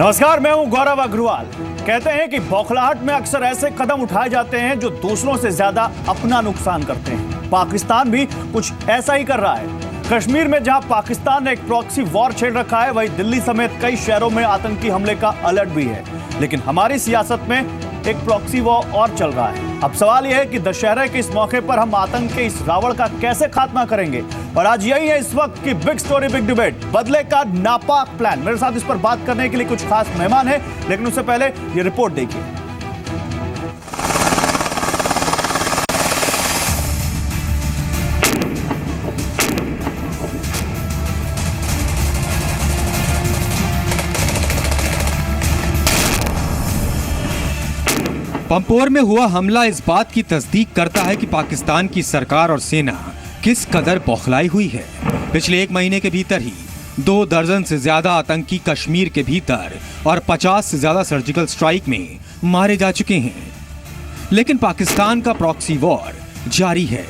नमस्कार, मैं हूं गौरव अग्रवाल। कहते हैं कि बौखलाहट में अक्सर ऐसे कदम उठाए जाते हैं जो दूसरों से ज्यादा अपना नुकसान करते हैं। पाकिस्तान भी कुछ ऐसा ही कर रहा है। कश्मीर में जहां पाकिस्तान ने एक प्रॉक्सी वॉर छेड़ रखा है, वहीं दिल्ली समेत कई शहरों में आतंकी हमले का अलर्ट भी है। लेकिन हमारी सियासत में एक प्रॉक्सी वॉर और चल रहा है। अब सवाल यह है कि दशहरे के इस मौके पर हम आतंक के इस रावण का कैसे खात्मा करेंगे। और आज यही है इस वक्त की बिग स्टोरी, बिग डिबेट, बदले का नापाक प्लान। मेरे साथ इस पर बात करने के लिए कुछ खास मेहमान हैं, लेकिन उससे पहले ये रिपोर्ट देखिए। पंपोर में हुआ हमला इस बात की तस्दीक करता है कि पाकिस्तान की सरकार और सेना किस कदर बौखलाई हुई है। पिछले एक महीने के भीतर ही 2 दर्जन से ज्यादा आतंकी कश्मीर के भीतर और 50 से ज्यादा सर्जिकल स्ट्राइक में मारे जा चुके हैं। लेकिन पाकिस्तान का प्रॉक्सी वॉर जारी है।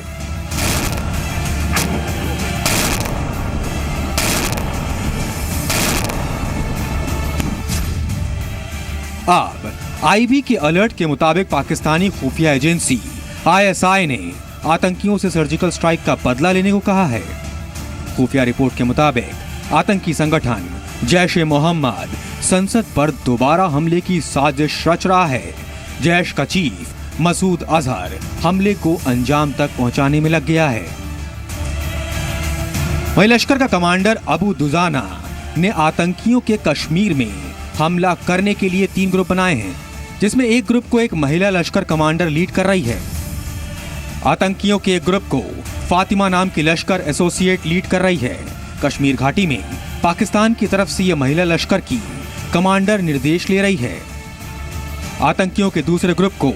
अब आईबी के अलर्ट के मुताबिक पाकिस्तानी खुफिया एजेंसी आईएसआई ने आतंकियों से सर्जिकल स्ट्राइक का बदला लेने को कहा है। खुफिया रिपोर्ट के मुताबिक आतंकी संगठन जैश ए मोहम्मद संसद पर दोबारा हमले की साजिश रच रहा है। जैश का चीफ मसूद अजहर हमले को अंजाम तक पहुंचाने में लग गया है। वहीं लश्कर का कमांडर अबू दुजाना ने आतंकियों के कश्मीर में हमला करने के लिए 3 ग्रुप बनाए हैं, जिसमें एक ग्रुप को एक महिला लश्कर कमांडर लीड कर रही है। आतंकियों के एक ग्रुप को फातिमा नाम की लश्कर एसोसिएट लीड कर रही है। कश्मीर घाटी में पाकिस्तान की तरफ से यह महिला लश्कर की कमांडर निर्देश ले रही है। आतंकियों के दूसरे ग्रुप को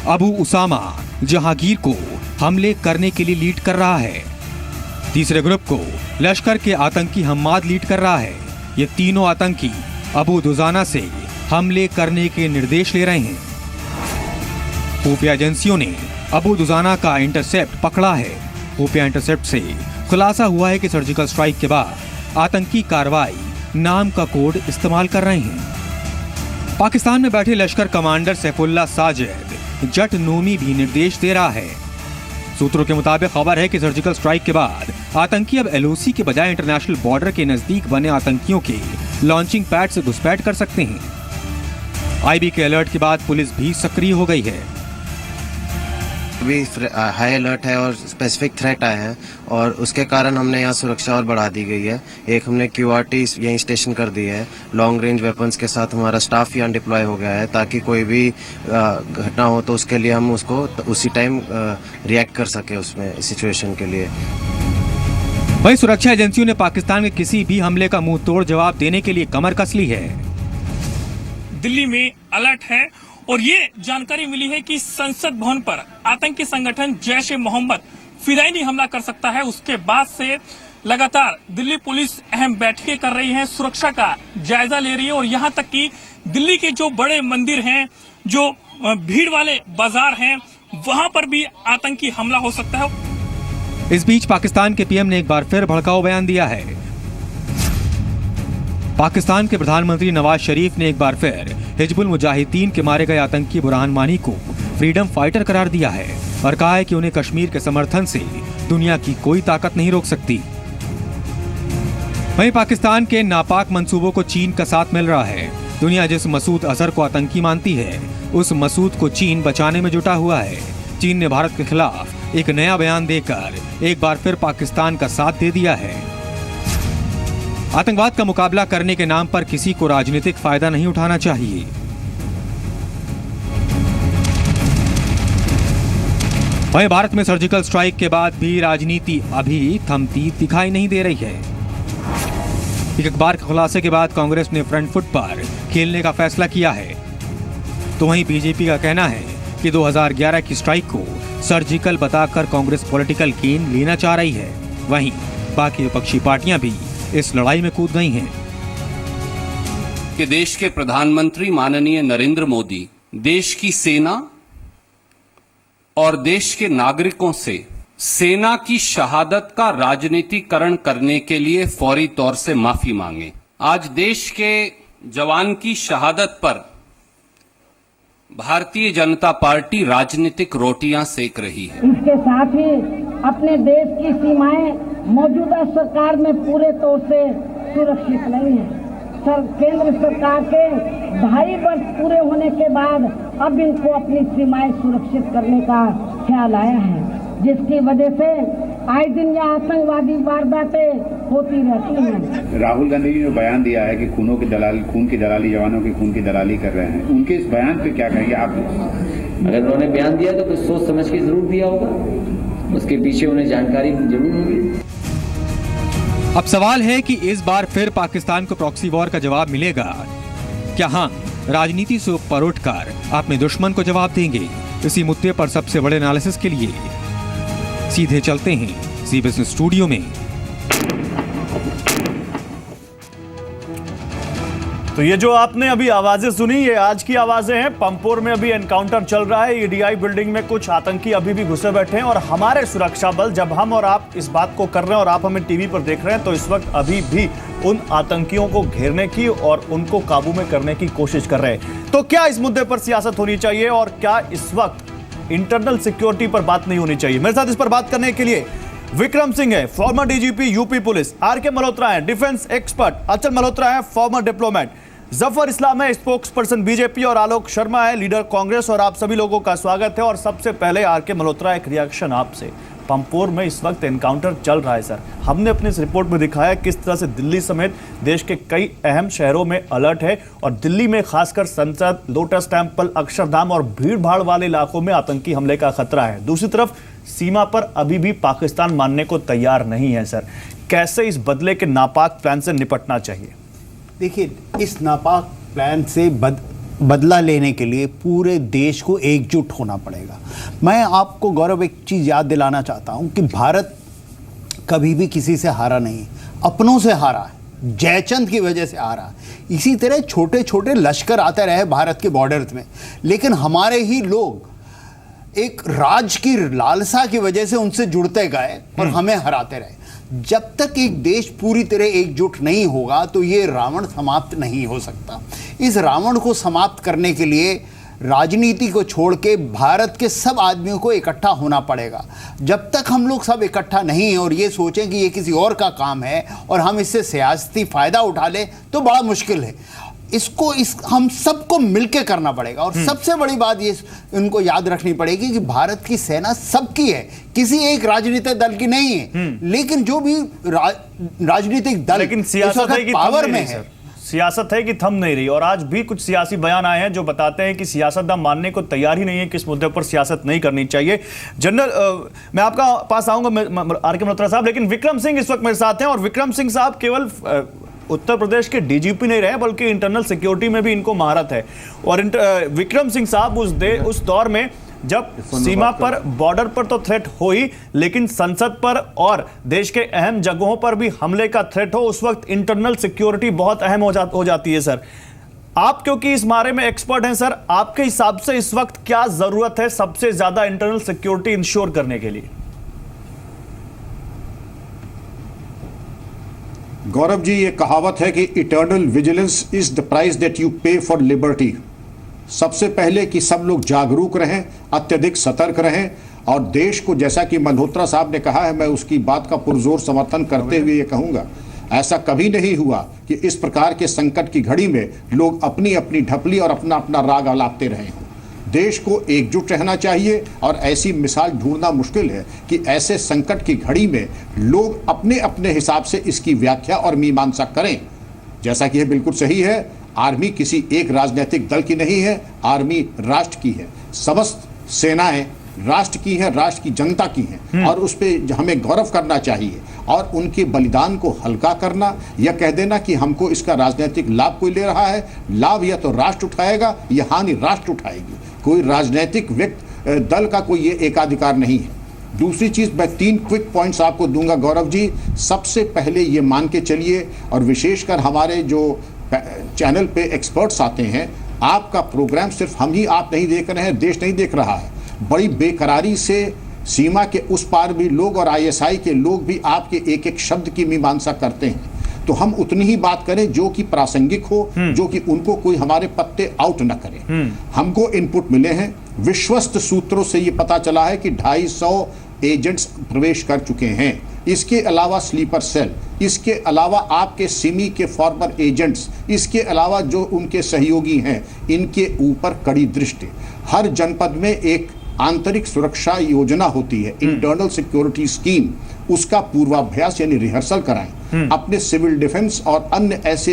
अबू उसामा जहांगीर को हमले करने के लिए लीड कर रहा है। तीसरे ग्रुप को लश्कर के आतंकी हम्माद लीड कर रहा है। ये तीनों आतंकी अबू दुजाना से हमले करने के निर्देश ले रहे हैं। खुफिया एजेंसियों ने अबू दुजाना का इंटरसेप्ट पकड़ा है। खुफिया इंटरसेप्ट से खुलासा हुआ है कि सर्जिकल स्ट्राइक के बाद आतंकी कार्रवाई नाम का कोड इस्तेमाल कर रहे हैं। पाकिस्तान में बैठे लश्कर कमांडर सैफुल्लाह साजिद जट नोमी भी निर्देश दे रहा है। सूत्रों के मुताबिक खबर है कि सर्जिकल स्ट्राइक के बाद आतंकी अब एलओसी के बजाय इंटरनेशनल बॉर्डर के नजदीक बने आतंकियों के लॉन्चिंग पैड से घुसपैठ कर सकते हैं। आईबी के अलर्ट के बाद पुलिस भी सक्रिय हो गई है। अभी हाई अलर्ट है और स्पेसिफिक थ्रेट आया है और उसके कारण हमने यहाँ सुरक्षा और बढ़ा दी गई है। एक हमने क्यूआरटी यहीं स्टेशन कर दी है। लॉन्ग रेंज वेपन्स के साथ हमारा स्टाफ यहाँ डिप्लॉय हो गया है ताकि कोई भी घटना हो तो उसके लिए हम उसको उसी टाइम रिएक्ट कर सके उसमें सिचुएशन के लिए। वहीं सुरक्षा एजेंसियों ने पाकिस्तान के किसी भी हमले का मुंह तोड़ जवाब देने के लिए कमर कस ली है। दिल्ली में अलर्ट है और ये जानकारी मिली है कि संसद भवन पर आतंकी संगठन जैश ए मोहम्मद फिदायनी हमला कर सकता है। उसके बाद से लगातार दिल्ली पुलिस अहम बैठकें कर रही है, सुरक्षा का जायजा ले रही है और यहाँ तक कि दिल्ली के जो बड़े मंदिर हैं, जो भीड़ वाले बाजार हैं, वहां पर भी आतंकी हमला हो सकता है। इस बीच पाकिस्तान के पीएम ने एक बार फिर भड़काऊ बयान दिया है। पाकिस्तान के प्रधानमंत्री नवाज शरीफ ने एक बार फिर हिजबुल मुजाहिदीन के मारे गए आतंकी बुरहान वानी को फ्रीडम फाइटर करार दिया है और कहा है कि उन्हें कश्मीर के समर्थन से दुनिया की कोई ताकत नहीं रोक सकती। वहीं पाकिस्तान के नापाक मंसूबों को चीन का साथ मिल रहा है। दुनिया जिस मसूद अजहर को आतंकी मानती है, उस मसूद को चीन बचाने में जुटा हुआ है। चीन ने भारत के खिलाफ एक नया बयान देकर एक बार फिर पाकिस्तान का साथ दे दिया है। आतंकवाद का मुकाबला करने के नाम पर किसी को राजनीतिक फायदा नहीं उठाना चाहिए। वहीं भारत में सर्जिकल स्ट्राइक के बाद भी राजनीति अभी थमती दिखाई नहीं दे रही है। एक अखबार के खुलासे के बाद कांग्रेस ने फ्रंट फुट पर खेलने का फैसला किया है, तो वहीं बीजेपी का कहना है कि 2011 की स्ट्राइक को सर्जिकल बताकर कांग्रेस पॉलिटिकल गेन लेना चाह रही है। वहीं बाकी विपक्षी पार्टियां भी इस लड़ाई में कूद गई हैं। कि देश के प्रधानमंत्री माननीय नरेंद्र मोदी देश की सेना और देश के नागरिकों से सेना की शहादत का राजनीतिकरण करने के लिए फौरी तौर से माफी मांगे। आज देश के जवान की शहादत पर भारतीय जनता पार्टी राजनीतिक रोटियां सेक रही है। इसके साथ ही अपने देश की सीमाएं मौजूदा सरकार में पूरे तौर से सुरक्षित नहीं है। केंद्र सरकार के 2.5 वर्ष पूरे होने के बाद अब इनको अपनी सीमाएं सुरक्षित करने का ख्याल आया है, जिसकी वजह से आए दिन यह आतंकवादी वारदातें होती रहती हैं। राहुल गांधी जी ने बयान दिया है कि खून की दलाली जवानों की खून की दलाली कर रहे हैं, उनके इस बयान पे क्या कहेंगे आप? अगर उन्होंने बयान दिया तो कुछ सोच समझ के जरूर दिया होगा, उसके पीछे उन्हें जानकारी जरूर होगी। अब सवाल है कि इस बार फिर पाकिस्तान को प्रॉक्सी वॉर का जवाब मिलेगा क्या? हाँ, राजनीति से ऊपर उठकर अपने दुश्मन को जवाब देंगे। इसी मुद्दे पर सबसे बड़े एनालिसिस के लिए सीधे चलते हैं सी बिजनेस स्टूडियो में। तो ये जो आपने अभी आवाजें सुनी, ये आज की आवाजें हैं। पंपोर में अभी एनकाउंटर चल रहा है। ईडीआई बिल्डिंग में कुछ आतंकी अभी भी घुसे बैठे हैं और हमारे सुरक्षा बल, जब हम और आप इस बात को कर रहे हैं और आप हमें टीवी पर देख रहे हैं, तो इस वक्त अभी भी उन आतंकियों को घेरने की और उनको काबू में करने की कोशिश कर रहे हैं। तो क्या इस मुद्दे पर सियासत होनी चाहिए और क्या इस वक्त इंटरनल सिक्योरिटी पर बात नहीं होनी चाहिए? मेरे साथ इस पर बात करने के लिए विक्रम सिंह है, former DGP UP police, R K. Malhotra है, डिफेंस एक्सपर्ट, अचल मल्होत्रा है, फॉर्मर डिप्लोमेट, जफर इस्लाम है, स्पोक्स पर्सन बीजेपी, और आलोक शर्मा है, लीडर कांग्रेस। और आप सभी लोगों का स्वागत है। और सबसे पहले आर.के. मल्होत्रा, एक रिएक्शन आपसे। पंपोर में इस वक्त एनकाउंटर चल रहा है सर, हमने अपने इस रिपोर्ट में दिखाया किस तरह से दिल्ली समेत देश के कई अहम शहरों में अलर्ट है और दिल्ली में खासकर संसद, लोटस टेम्पल, अक्षरधाम और भीड़ भाड़ वाले इलाकों में आतंकी हमले का खतरा है। दूसरी तरफ सीमा पर अभी भी पाकिस्तान मानने को तैयार नहीं है। सर, कैसे इस बदले के नापाक प्लान से निपटना चाहिए? देखिए, इस नापाक प्लान से बदला लेने के लिए पूरे देश को एकजुट होना पड़ेगा। मैं आपको गौरव एक चीज़ याद दिलाना चाहता हूं कि भारत कभी भी किसी से हारा नहीं, अपनों से हारा है, जयचंद की वजह से हारा है। इसी तरह छोटे छोटे लश्कर आते रहे भारत के बॉर्डर्स में, लेकिन हमारे ही लोग एक राज की लालसा की वजह से उनसे जुड़ते गए और हमें हराते रहे। जब तक एक देश पूरी तरह एकजुट नहीं होगा तो ये रावण समाप्त नहीं हो सकता। इस रावण को समाप्त करने के लिए राजनीति को छोड़ के भारत के सब आदमियों को इकट्ठा होना पड़ेगा। जब तक हम लोग सब इकट्ठा नहीं हैं और ये सोचें कि ये किसी और का काम है और हम इससे सियासती फायदा उठा लें तो बड़ा मुश्किल है। हम सबको मिलकर करना पड़ेगा। और सबसे बड़ी बात ये इनको याद रखनी पड़ेगी कि भारत की सेना सबकी है, किसी एक राजनीतिक दल की नहीं है। लेकिन जो भी राजनीतिक दल लेकिन सियासत है कि पावर में है, सियासत है कि थम नहीं रही। और आज भी कुछ सियासी बयान आए हैं जो बताते हैं कि सियासतदान मानने को तैयार ही नहीं है कि इस मुद्दे पर सियासत नहीं करनी चाहिए। जनरल, मैं आपका पास आऊंगा आर.के. मल्होत्रा साहब, लेकिन विक्रम सिंह इस वक्त मेरे साथ हैं। और विक्रम सिंह साहब केवल उत्तर प्रदेश के डीजीपी नहीं रहे बल्कि इंटरनल सिक्योरिटी में भी इनको महारत है। और विक्रम सिंह साहब उस दौर में जब सीमा पर, बॉर्डर पर तो थ्रेट हो ही, लेकिन संसद पर और देश के अहम जगहों पर भी हमले का थ्रेट हो, उस वक्त इंटरनल सिक्योरिटी बहुत अहम हो जाती है। सर, आप क्योंकि इस बारे में एक्सपर्ट हैं, सर, आपके हिसाब से इस वक्त क्या जरूरत है सबसे ज्यादा इंटरनल सिक्योरिटी इंश्योर करने के लिए? गौरव जी, ये कहावत है कि eternal vigilance is the price that you पे फॉर लिबर्टी। सबसे पहले कि सब लोग जागरूक रहें, अत्यधिक सतर्क रहें और देश को, जैसा कि मल्होत्रा साहब ने कहा है, मैं उसकी बात का पुरजोर समर्थन करते हुए ये कहूंगा, ऐसा कभी नहीं हुआ कि इस प्रकार के संकट की घड़ी में लोग अपनी अपनी ढपली और अपना अपना राग आलापते रहे हों। देश को एकजुट रहना चाहिए और ऐसी मिसाल ढूंढना मुश्किल है कि ऐसे संकट की घड़ी में लोग अपने अपने हिसाब से इसकी व्याख्या और मीमांसा करें। जैसा कि यह बिल्कुल सही है, आर्मी किसी एक राजनीतिक दल की नहीं है, आर्मी राष्ट्र की है। समस्त सेनाएं राष्ट्र की है, राष्ट्र की जनता की है और उस पर हमें गौरव करना चाहिए। और उनके बलिदान को हल्का करना या कह देना कि हमको इसका राजनीतिक लाभ कोई ले रहा है, लाभ या तो राष्ट्र उठाएगा या हानि राष्ट्र उठाएगी। कोई राजनीतिक व्यक्ति दल का कोई ये एकाधिकार नहीं है। दूसरी चीज, मैं 3 क्विक पॉइंट्स आपको दूंगा गौरव जी। सबसे पहले ये मान के चलिए, और विशेषकर हमारे जो चैनल पे एक्सपर्ट्स आते हैं, आपका प्रोग्राम सिर्फ हम ही आप नहीं देख रहे हैं, देश नहीं देख रहा है। बड़ी बेकरारी से सीमा के उस पार भी लोग और ISI के लोग भी आपके एक एक शब्द की मीमांसा करते हैं। तो हम उतनी ही बात करें जो कि प्रासंगिक हो, जो कि उनको कोई हमारे पत्ते आउट न करे। हमको इनपुट मिले हैं, विश्वस्त सूत्रों से ये पता चला है कि 250 एजेंट्स प्रवेश कर चुके हैं। इसके अलावा स्लीपर सेल, इसके अलावा आपके सिमी के फॉर्मर एजेंट्स, इसके अलावा जो उनके सहयोगी हैं, इनके ऊपर कड़ी दृष्टि। हर जनपद में एक आंतरिक सुरक्षा योजना होती है, इंटरनल सिक्योरिटी स्कीम, उसका पूर्वाभ्यास यानी रिहर्सल कराएं। अपने सिविल डिफेंस और अन्य ऐसे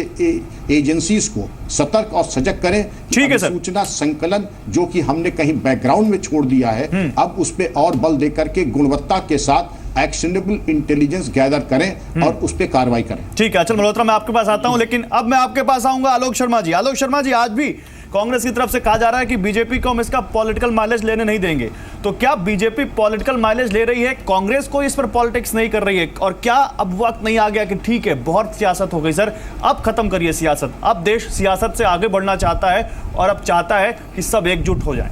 एजेंसीज को सतर्क और सजग करें। ठीक है सर। सूचना संकलन जो कि हमने कहीं बैकग्राउंड में छोड़ दिया है, अब उस पर और बल देकर के गुणवत्ता के साथ एक्शनेबल इंटेलिजेंस गैदर करें और उस पर कार्रवाई करें। ठीक है, अचल मल्होत्रा मैं आपके पास आता हूं, लेकिन अब मैं आपके पास आऊंगा आलोक शर्मा जी। आलोक शर्मा जी, आज भी कांग्रेस की तरफ से कहा जा रहा है कि बीजेपी को हम इसका पॉलिटिकल माइलेज लेने नहीं देंगे, तो क्या बीजेपी पॉलिटिकल माइलेज ले रही है, कांग्रेस को इस पर पॉलिटिक्स नहीं कर रही है? और क्या अब वक्त नहीं आ गया कि ठीक है बहुत सियासत हो गई सर, अब खत्म करिए सियासत, अब देश सियासत से आगे बढ़ना चाहता है और अब चाहता है कि सब एकजुट हो जाए?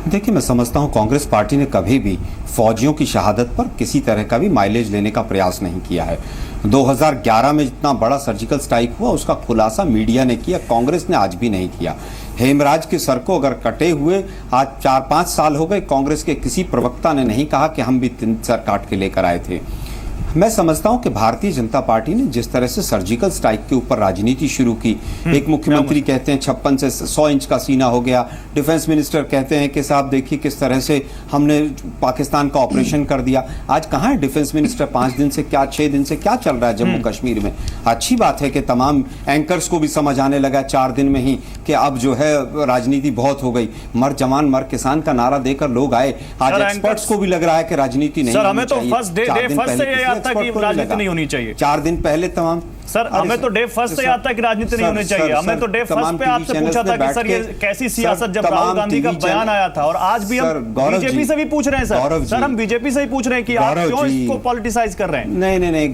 देखिए, मैं समझता हूं कांग्रेस पार्टी ने कभी भी फौजियों की शहादत पर किसी तरह का भी माइलेज लेने का प्रयास नहीं किया है। 2011 में जितना बड़ा सर्जिकल स्ट्राइक हुआ उसका खुलासा मीडिया ने किया, कांग्रेस ने आज भी नहीं किया। हेमराज के सर को अगर कटे हुए आज 4-5 साल हो गए, कांग्रेस के किसी प्रवक्ता ने नहीं कहा कि हम भी 3 सर काट के लेकर आए थे। मैं समझता हूं कि भारतीय जनता पार्टी ने जिस तरह से सर्जिकल स्ट्राइक के ऊपर राजनीति शुरू की, एक मुख्यमंत्री कहते हैं 56 से 100 इंच का सीना हो गया, डिफेंस मिनिस्टर कहते हैं कि साहब देखिए किस तरह से हमने पाकिस्तान का ऑपरेशन कर दिया। आज कहाँ है डिफेंस मिनिस्टर? 5 दिन से क्या 6 दिन से क्या चल रहा है जम्मू कश्मीर में? अच्छी बात है कि तमाम एंकर्स को भी समझ आने लगा 4 दिन में ही कि अब जो है राजनीति बहुत हो गई। मर जवान मर किसान का नारा देकर लोग आए। आज एक्सपर्ट्स को भी लग रहा है कि राजनीति नहीं होनी चाहिए। कि राजनीति नहीं होनी चाहिए। 4 दिन पहले तमाम सर, हमें तो डे फर्स्ट से आता है कि राजनीति नहीं होनी चाहिए। हमें तो डे फर्स्ट पे आपसे पूछा था कि सर ये कैसी सियासत, जब राहुल गांधी का बयान आया था, और आज भी हम बीजेपी से भी पूछ रहे हैं सर। सर, हम बीजेपी से ही पूछ रहे हैं कि आप क्यों इसको पॉलिटिसाइज कर रहे हैं? नहीं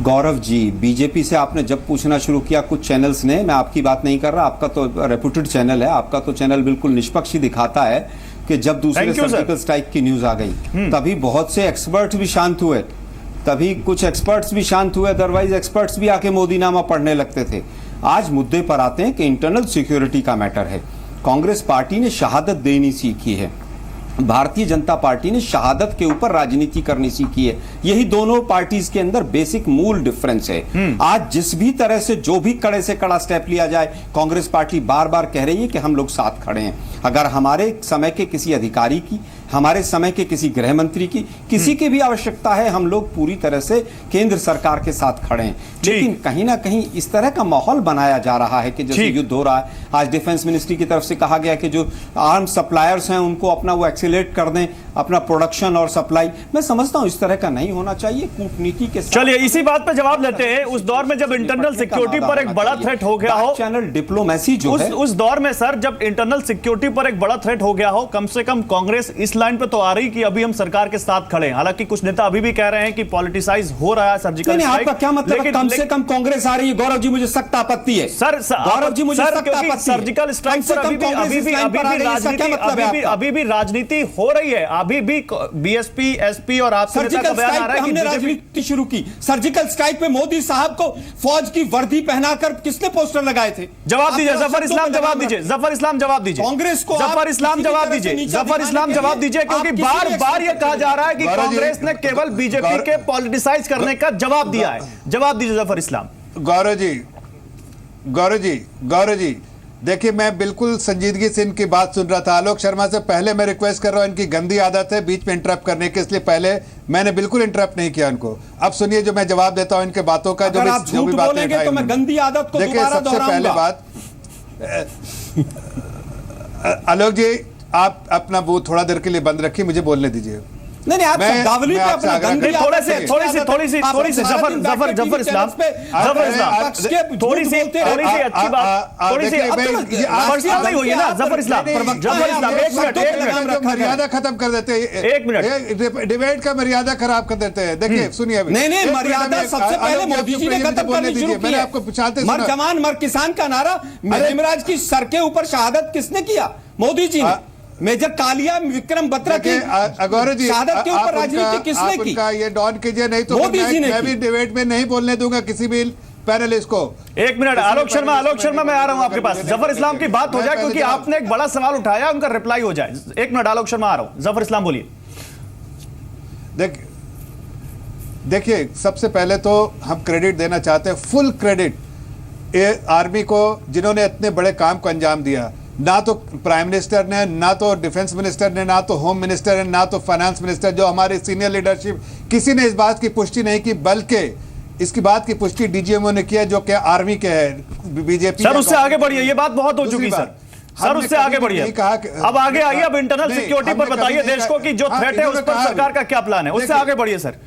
गौरव जी, बीजेपी से आपने जब पूछना शुरू किया कुछ चैनल्स ने, मैं आपकी बात नहीं कर रहा, आपका तो रेप्यूटेड चैनल है, आपका तो चैनल बिल्कुल निष्पक्ष ही दिखाता है कि जब दूसरे सर्जिकल स्ट्राइक की न्यूज आ गई तभी बहुत से एक्सपर्ट्स भी शांत हुए, तभी कुछ एक्सपर्ट्स भी शांत हुए, अदरवाइज एक्सपर्ट्स भी आके मोदीनामा पढ़ने लगते थे। आज मुद्दे पर आते हैं कि इंटरनल सिक्योरिटी का मैटर है। कांग्रेस पार्टी ने शहादत देनी सीखी है, भारतीय जनता पार्टी ने शहादत के ऊपर राजनीति करनी सीखी है। यही दोनों पार्टीज के अंदर बेसिक मूल डिफरेंस है। आज जिस भी तरह से जो भी कड़े से कड़ा स्टेप लिया जाए, कांग्रेस पार्टी बार बार कह रही है कि हम लोग साथ खड़े हैं। अगर हमारे समय के किसी अधिकारी की, हमारे समय के किसी गृह मंत्री की, किसी की भी आवश्यकता है, हम लोग पूरी तरह से केंद्र सरकार के साथ खड़े हैं। लेकिन कहीं ना कहीं इस तरह का माहौल बनाया जा रहा है कि जैसे युद्ध हो रहा है। आज डिफेंस मिनिस्ट्री की तरफ से कहा गया कि जो आर्म्स सप्लायर्स हैं उनको अपना वो एक्सीलरेट कर दें, अपना प्रोडक्शन और सप्लाई। मैं समझता हूं इस तरह का नहीं होना चाहिए। कूटनीति के साथ चलिए इसी बात पर जवाब लेते हैं। उस दौर में जब इंटरनल सिक्योरिटी पर एक बड़ा थ्रेट हो गया हो, चैनल डिप्लोमेसी जो है, उस दौर में सर जब इंटरनल सिक्योरिटी पर एक बड़ा थ्रेट हो गया हो, कम से कम कांग्रेस इस लाइन पे तो आ रही कि अभी हम सरकार के साथ खड़े हैं। हालांकि कुछ नेता अभी भी कह रहे हैं कि पॉलिटिसाइज हो रहा है सर्जिकल स्ट्राइक। आपका क्या मतलब है कम से कम कांग्रेस आ रही है? गौरव जी, मुझे सख्त आपत्ति है सर। गौरव जी, मुझे सख्त आपत्ति है। सर्जिकल स्ट्राइक पर अभी भी राजनीति हो रही है। अभी भी बीएसपी, एसपी और आप सर्जिकल स्ट्राइक पे हमने राजनीति शुरू की। सर्जिकल स्ट्राइक पे मोदी साहब को फौज की वर्दी पहनाकर किसने पोस्टर लगाए थे? जवाब दीजिए जफर इस्लाम, जवाब दीजिए जफर इस्लाम, जवाब दीजिए कांग्रेस को। जफर इस्लाम जवाब दीजिए, जफर इस्लाम जवाब दीजिए, क्योंकि बार बार यह कहा जा रहा है कि कांग्रेस ने केवल बीजेपी के पॉलिटिसाइज करने का जवाब दिया है। जवाब दीजिए जफर इस्लाम। गौरव जी देखिए, मैं बिल्कुल संजीदगी से इनकी बात सुन रहा था। आलोक शर्मा से पहले मैं रिक्वेस्ट कर रहा हूं, इनकी गंदी आदत है बीच में इंटरप्ट करने की, इसलिए पहले मैंने बिल्कुल इंटरप्ट नहीं किया उनको। अब सुनिए जो मैं जवाब देता हूं इनके बातों का। जो भी बातें तो मैं गंदी आदत को देखिए, सबसे पहले बात आलोक जी, आप अपना वो थोड़ा देर के लिए बंद रखिए, मुझे बोलने दीजिए। नहीं आप शब्दावली पे अपना गंदी थोड़ी सी जफर इस्लाम थोड़ी सी अच्छी बात, थोड़ी सी नहीं हुई है ना जफर इस्लाम। मर्यादा खत्म कर देते हैं, 1 मिनट डिबेट का मर्यादा खराब कर देते हैं। देखिए सुनिए, नहीं मर्यादा सबसे पहले मोदी जी ने खत्म करनी शुरू की। मैंने आपको पूछाते मर जवान मर किसान का नारा हिमराज की सर के ऊपर शहादत किसने किया? मोदी जी ने। मेजर कालिया विक्रम बत्रा की गौरव जी, शहादत के ऊपर राजनीति किसने की? ये डॉन कीजिए, नहीं तो मोदी जी ने मैं भी डिबेट में नहीं बोलने दूंगा किसी भी पैनलिस्ट को। एक मिनट आलोक शर्मा मैं आ रहा हूं आपके पास। जफर इस्लाम की बात हो जाए क्योंकि आपने एक बड़ा सवाल उठाया, उनका रिप्लाई हो जाए। एक मिनट आलोक शर्मा आ रहा हूं। जफर इस्लाम बोलिए। देखिए, सबसे पहले तो हम क्रेडिट देना चाहते हैं, फुल क्रेडिट आर्मी को, जिन्होंने इतने बड़े काम को अंजाम दिया। ना तो प्राइम मिनिस्टर ने, ना तो डिफेंस मिनिस्टर ने, ना तो होम मिनिस्टर ने, ना तो फाइनेंस मिनिस्टर, जो हमारी सीनियर लीडरशिप, किसी ने इस बात की पुष्टि नहीं की, बल्कि इसकी बात की पुष्टि डीजीएमओ ने किया, जो कि आर्मी के है, बीजेपी। सर उससे आगे बढ़िए, ये बात बहुत हो चुकी सर उससे आगे बढ़िए। अब आगे आइए, अब इंटरनल सिक्योरिटी पर बताइए देश को कि जो थ्रेट है उस पर सरकार का क्या प्लान है, उससे आगे बढ़िए सर।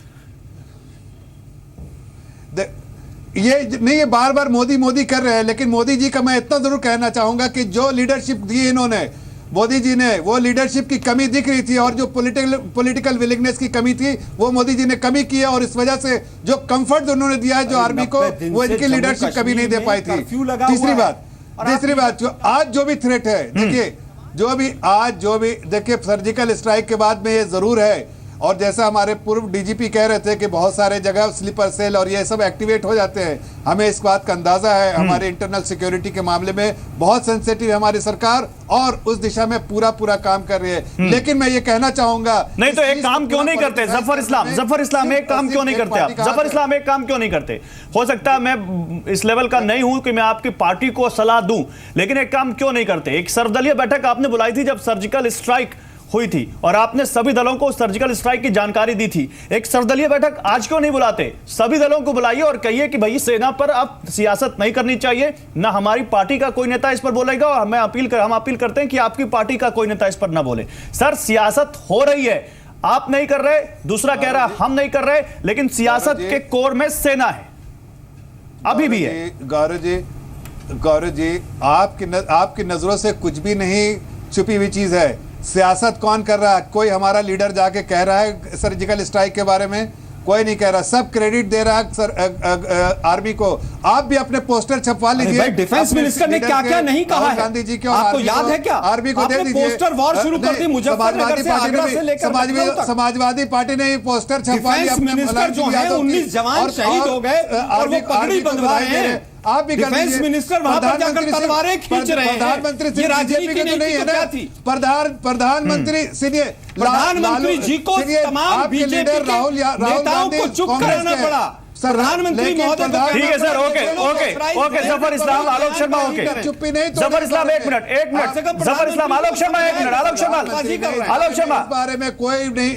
ये बार बार मोदी कर रहे हैं, लेकिन मोदी जी का मैं इतना जरूर कहना चाहूंगा कि जो लीडरशिप दी इन्होंने, मोदी जी ने, वो लीडरशिप की कमी दिख रही थी, और जो पॉलिटिकल विलिंगनेस की कमी थी वो मोदी जी ने कमी की है, और इस वजह से जो कंफर्ट उन्होंने दिया है जो आर्मी को, वो इनकी लीडरशिप कभी नहीं दे पाई थी। तीसरी बात, जो आज जो भी थ्रेट है, देखिए जो भी देखिए, सर्जिकल स्ट्राइक के बाद में ये जरूर है, और जैसा हमारे पूर्व डीजीपी कह रहे थे कि बहुत सारे जगह स्लीपर सेल और ये सब एक्टिवेट हो जाते हैं, हमें इस बात का अंदाजा है। हमारे इंटरनल सिक्योरिटी के मामले में बहुत सेंसिटिव है हमारी सरकार, और उस दिशा में पूरा काम कर रही है। लेकिन मैं ये कहना चाहूंगा, नहीं तो एक काम क्यों नहीं करते जफर इस्लाम एक काम क्यों नहीं करते आप? जफर इस्लाम एक काम क्यों नहीं करते? हो सकता है मैं इस लेवल का नहीं हूं कि मैं आपकी पार्टी को सलाह दूं, लेकिन एक काम क्यों नहीं करते? एक सर्वदलीय बैठक आपने बुलाई थी जब सर्जिकल स्ट्राइक हुई थी, और आपने सभी दलों को सर्जिकल स्ट्राइक की जानकारी दी थी। एक सर्वदलीय बैठक आज क्यों नहीं बुलाते? सभी दलों को बुलाइए और कहिए कि भाई सेना पर अब सियासत नहीं करनी चाहिए, ना हमारी पार्टी का कोई नेता इस पर बोलेगा, और हम अपील करते हैं कि आपकी पार्टी का कोई नेता इस पर ना बोले। सर सियासत हो रही है, आप नहीं कर रहे, दूसरा कह रहा हम नहीं कर रहे, लेकिन सियासत के कोर में सेना है, अभी भी है। गौरव जी, आपकी नजरों से कुछ भी नहीं छुपी हुई चीज है। सियासत कौन कर रहा है? कोई हमारा लीडर जाके कह रहा है सर्जिकल स्ट्राइक के बारे में? कोई नहीं कह रहा, सब क्रेडिट दे रहा है आर्मी को। आप भी अपने पोस्टर छपवा लीजिए। डिफेंस मिनिस्टर ने क्या क्या नहीं कहा है गांधी जी के, आपको याद है क्या? आर्मी को दे दीजिए। पोस्टर वॉर शुरू कर दी मुजफ्फरनगर से आगरा से लेकर समाजवादी पार्टी ने पोस्टर छपवा दिया। मिनिस्टर जो है 19 जवान शहीद हो गए और वो पगड़ी बंधवा रहे हैं। आप भी डिफेंस मिनिस्टर वहां पर जाकर तलवारें खींच रहे हैं। प्रधानमंत्री ये राजनीति की नहीं है ना? प्रधानमंत्री जी को तमाम बीजेपी के नेताओं को चुप कराना पड़ा। प्रधानमंत्री महोदय, ठीक है सर, ओके जफर इस्लाम, आलोक शर्मा, ओके जफर इस्लाम एक मिनट जफर इस्लाम, आलोक शर्मा एक मिनट, आलोक शर्मा बारे में कोई नहीं,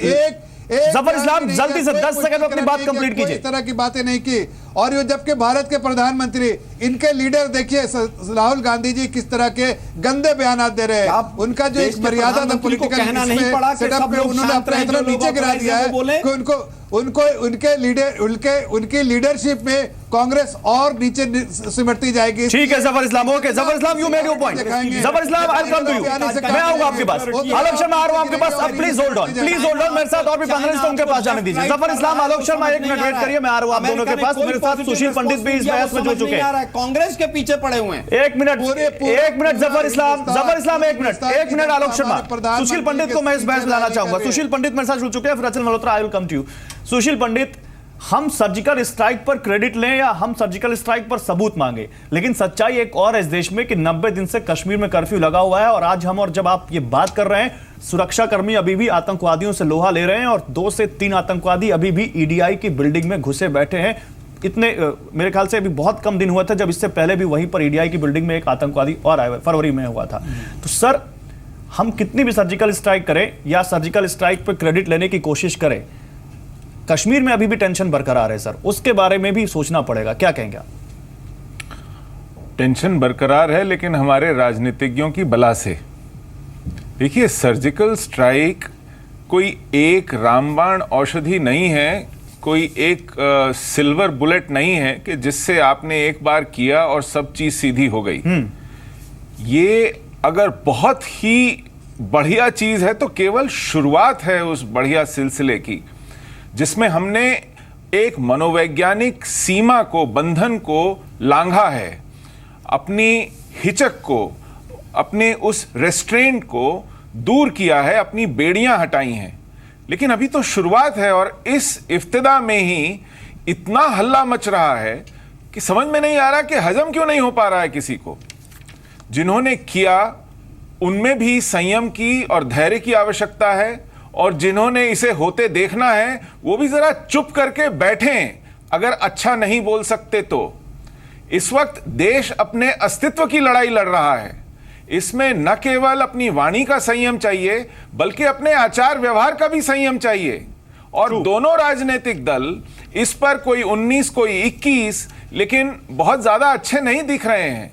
जफर इस्लाम जल्दी से 10 सेकंड में अपनी बात कंप्लीट कीजिए। इस तरह की बातें नहीं की, और ये जबकि भारत के प्रधानमंत्री, इनके लीडर देखिए राहुल गांधी जी किस तरह के गंदे बयान दे रहे हैं। उनका जो एक मर्यादा था पॉलिटिकल सेटअप पे, उन्होंने अपना इतना नीचे गिरा दिया है कि उनकी लीडरशिप में कांग्रेस और नीचे सिमटती जाएगी। ठीक है Zafar Islam, okay Zafar Islam, you made your point. Zafar Islam, I will come to you, मैं आऊंगा आपके पास। आलोक शर्मा आ रहा हूं आपके पास, अब प्लीज होल्ड ऑन, मेरे साथ और भी पैनलिस्ट उनके पास जाने दीजिए। जफर इस्लाम, आलोक शर्मा एक मिनट वेट करिए, मैं आ रहा हूं आप दोनों के पास। मेरे साथ सुशील पंडित भी इस बहस में जुड़ चुके हैं। कांग्रेस के पीछे पड़े हुए हैं। एक मिनट जफर इस्लाम एक मिनट आलोक शर्मा, सुशील पंडित को मैं इस बहस में लाना चाहूंगा। सुशील पंडित मेरे साथ जुड़ चुके हैं, फिर Achal Malhotra, I will come to you. Sushil Pandit, हम सर्जिकल स्ट्राइक पर क्रेडिट लें या हम सर्जिकल स्ट्राइक पर सबूत मांगे, लेकिन सच्चाई एक और है इस देश में कि 90 दिन से कश्मीर में कर्फ्यू लगा हुआ है, और आज हम और जब आप ये बात कर रहे हैं, सुरक्षाकर्मी अभी भी आतंकवादियों से लोहा ले रहे हैं, और 2 से 3 आतंकवादी अभी भी ईडीआई की बिल्डिंग में घुसे बैठे हैं। इतने मेरे ख्याल से अभी बहुत कम दिन हुआ था जब इससे पहले भी वहीं पर ईडीआई की बिल्डिंग में एक आतंकवादी और आया, फरवरी में हुआ था। तो सर, हम कितनी भी सर्जिकल स्ट्राइक करें या सर्जिकल स्ट्राइक पर क्रेडिट लेने की कोशिश करें, कश्मीर में अभी भी टेंशन बरकरार है सर, उसके बारे में भी सोचना पड़ेगा। क्या कहेंगे आप? टेंशन बरकरार है, लेकिन हमारे राजनीतिज्ञों की बला से। देखिए, सर्जिकल स्ट्राइक कोई एक रामबाण औषधि नहीं है, कोई एक सिल्वर बुलेट नहीं है कि जिससे आपने एक बार किया और सब चीज सीधी हो गई। ये अगर बहुत ही बढ़िया चीज है तो केवल शुरुआत है उस बढ़िया सिलसिले की, जिसमें हमने एक मनोवैज्ञानिक सीमा को, बंधन को लांघा है, अपनी हिचक को, अपने उस रेस्ट्रेंट को दूर किया है, अपनी बेड़ियां हटाई हैं। लेकिन अभी तो शुरुआत है और इस इफ्तिदा में ही इतना हल्ला मच रहा है कि समझ में नहीं आ रहा कि हजम क्यों नहीं हो पा रहा है किसी को। जिन्होंने किया उनमें भी संयम की और धैर्य की आवश्यकता है, और जिन्होंने इसे होते देखना है वो भी जरा चुप करके बैठें अगर अच्छा नहीं बोल सकते तो। इस वक्त देश अपने अस्तित्व की लड़ाई लड़ रहा है। इसमें न केवल अपनी वाणी का संयम चाहिए बल्कि अपने आचार व्यवहार का भी संयम चाहिए। और दोनों राजनीतिक दल इस पर कोई 19 कोई 21 लेकिन बहुत ज्यादा अच्छे नहीं दिख रहे हैं।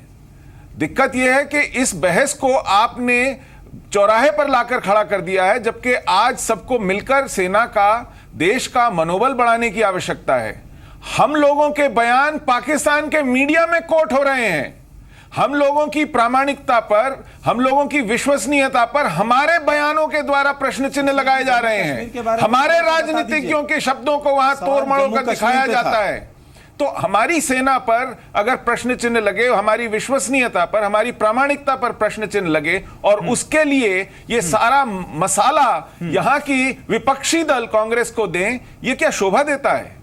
दिक्कत यह है कि इस बहस को आपने चौराहे पर लाकर खड़ा कर दिया है, जबकि आज सबको मिलकर सेना का, देश का मनोबल बढ़ाने की आवश्यकता है। हम लोगों के बयान पाकिस्तान के मीडिया में कोट हो रहे हैं। हम लोगों की प्रामाणिकता पर, हम लोगों की विश्वसनीयता पर हमारे बयानों के द्वारा प्रश्न चिन्ह लगाए जा रहे हैं। हमारे राजनीतिज्ञों के शब्दों को वहां तोड़ मरोड़ कर दिखाया जाता है। तो हमारी सेना पर अगर प्रश्न चिन्ह लगे, हमारी विश्वसनीयता पर, हमारी प्रामाणिकता पर प्रश्न चिन्ह लगे और उसके लिए ये सारा मसाला यहां की विपक्षी दल कांग्रेस को दें, ये क्या शोभा देता है?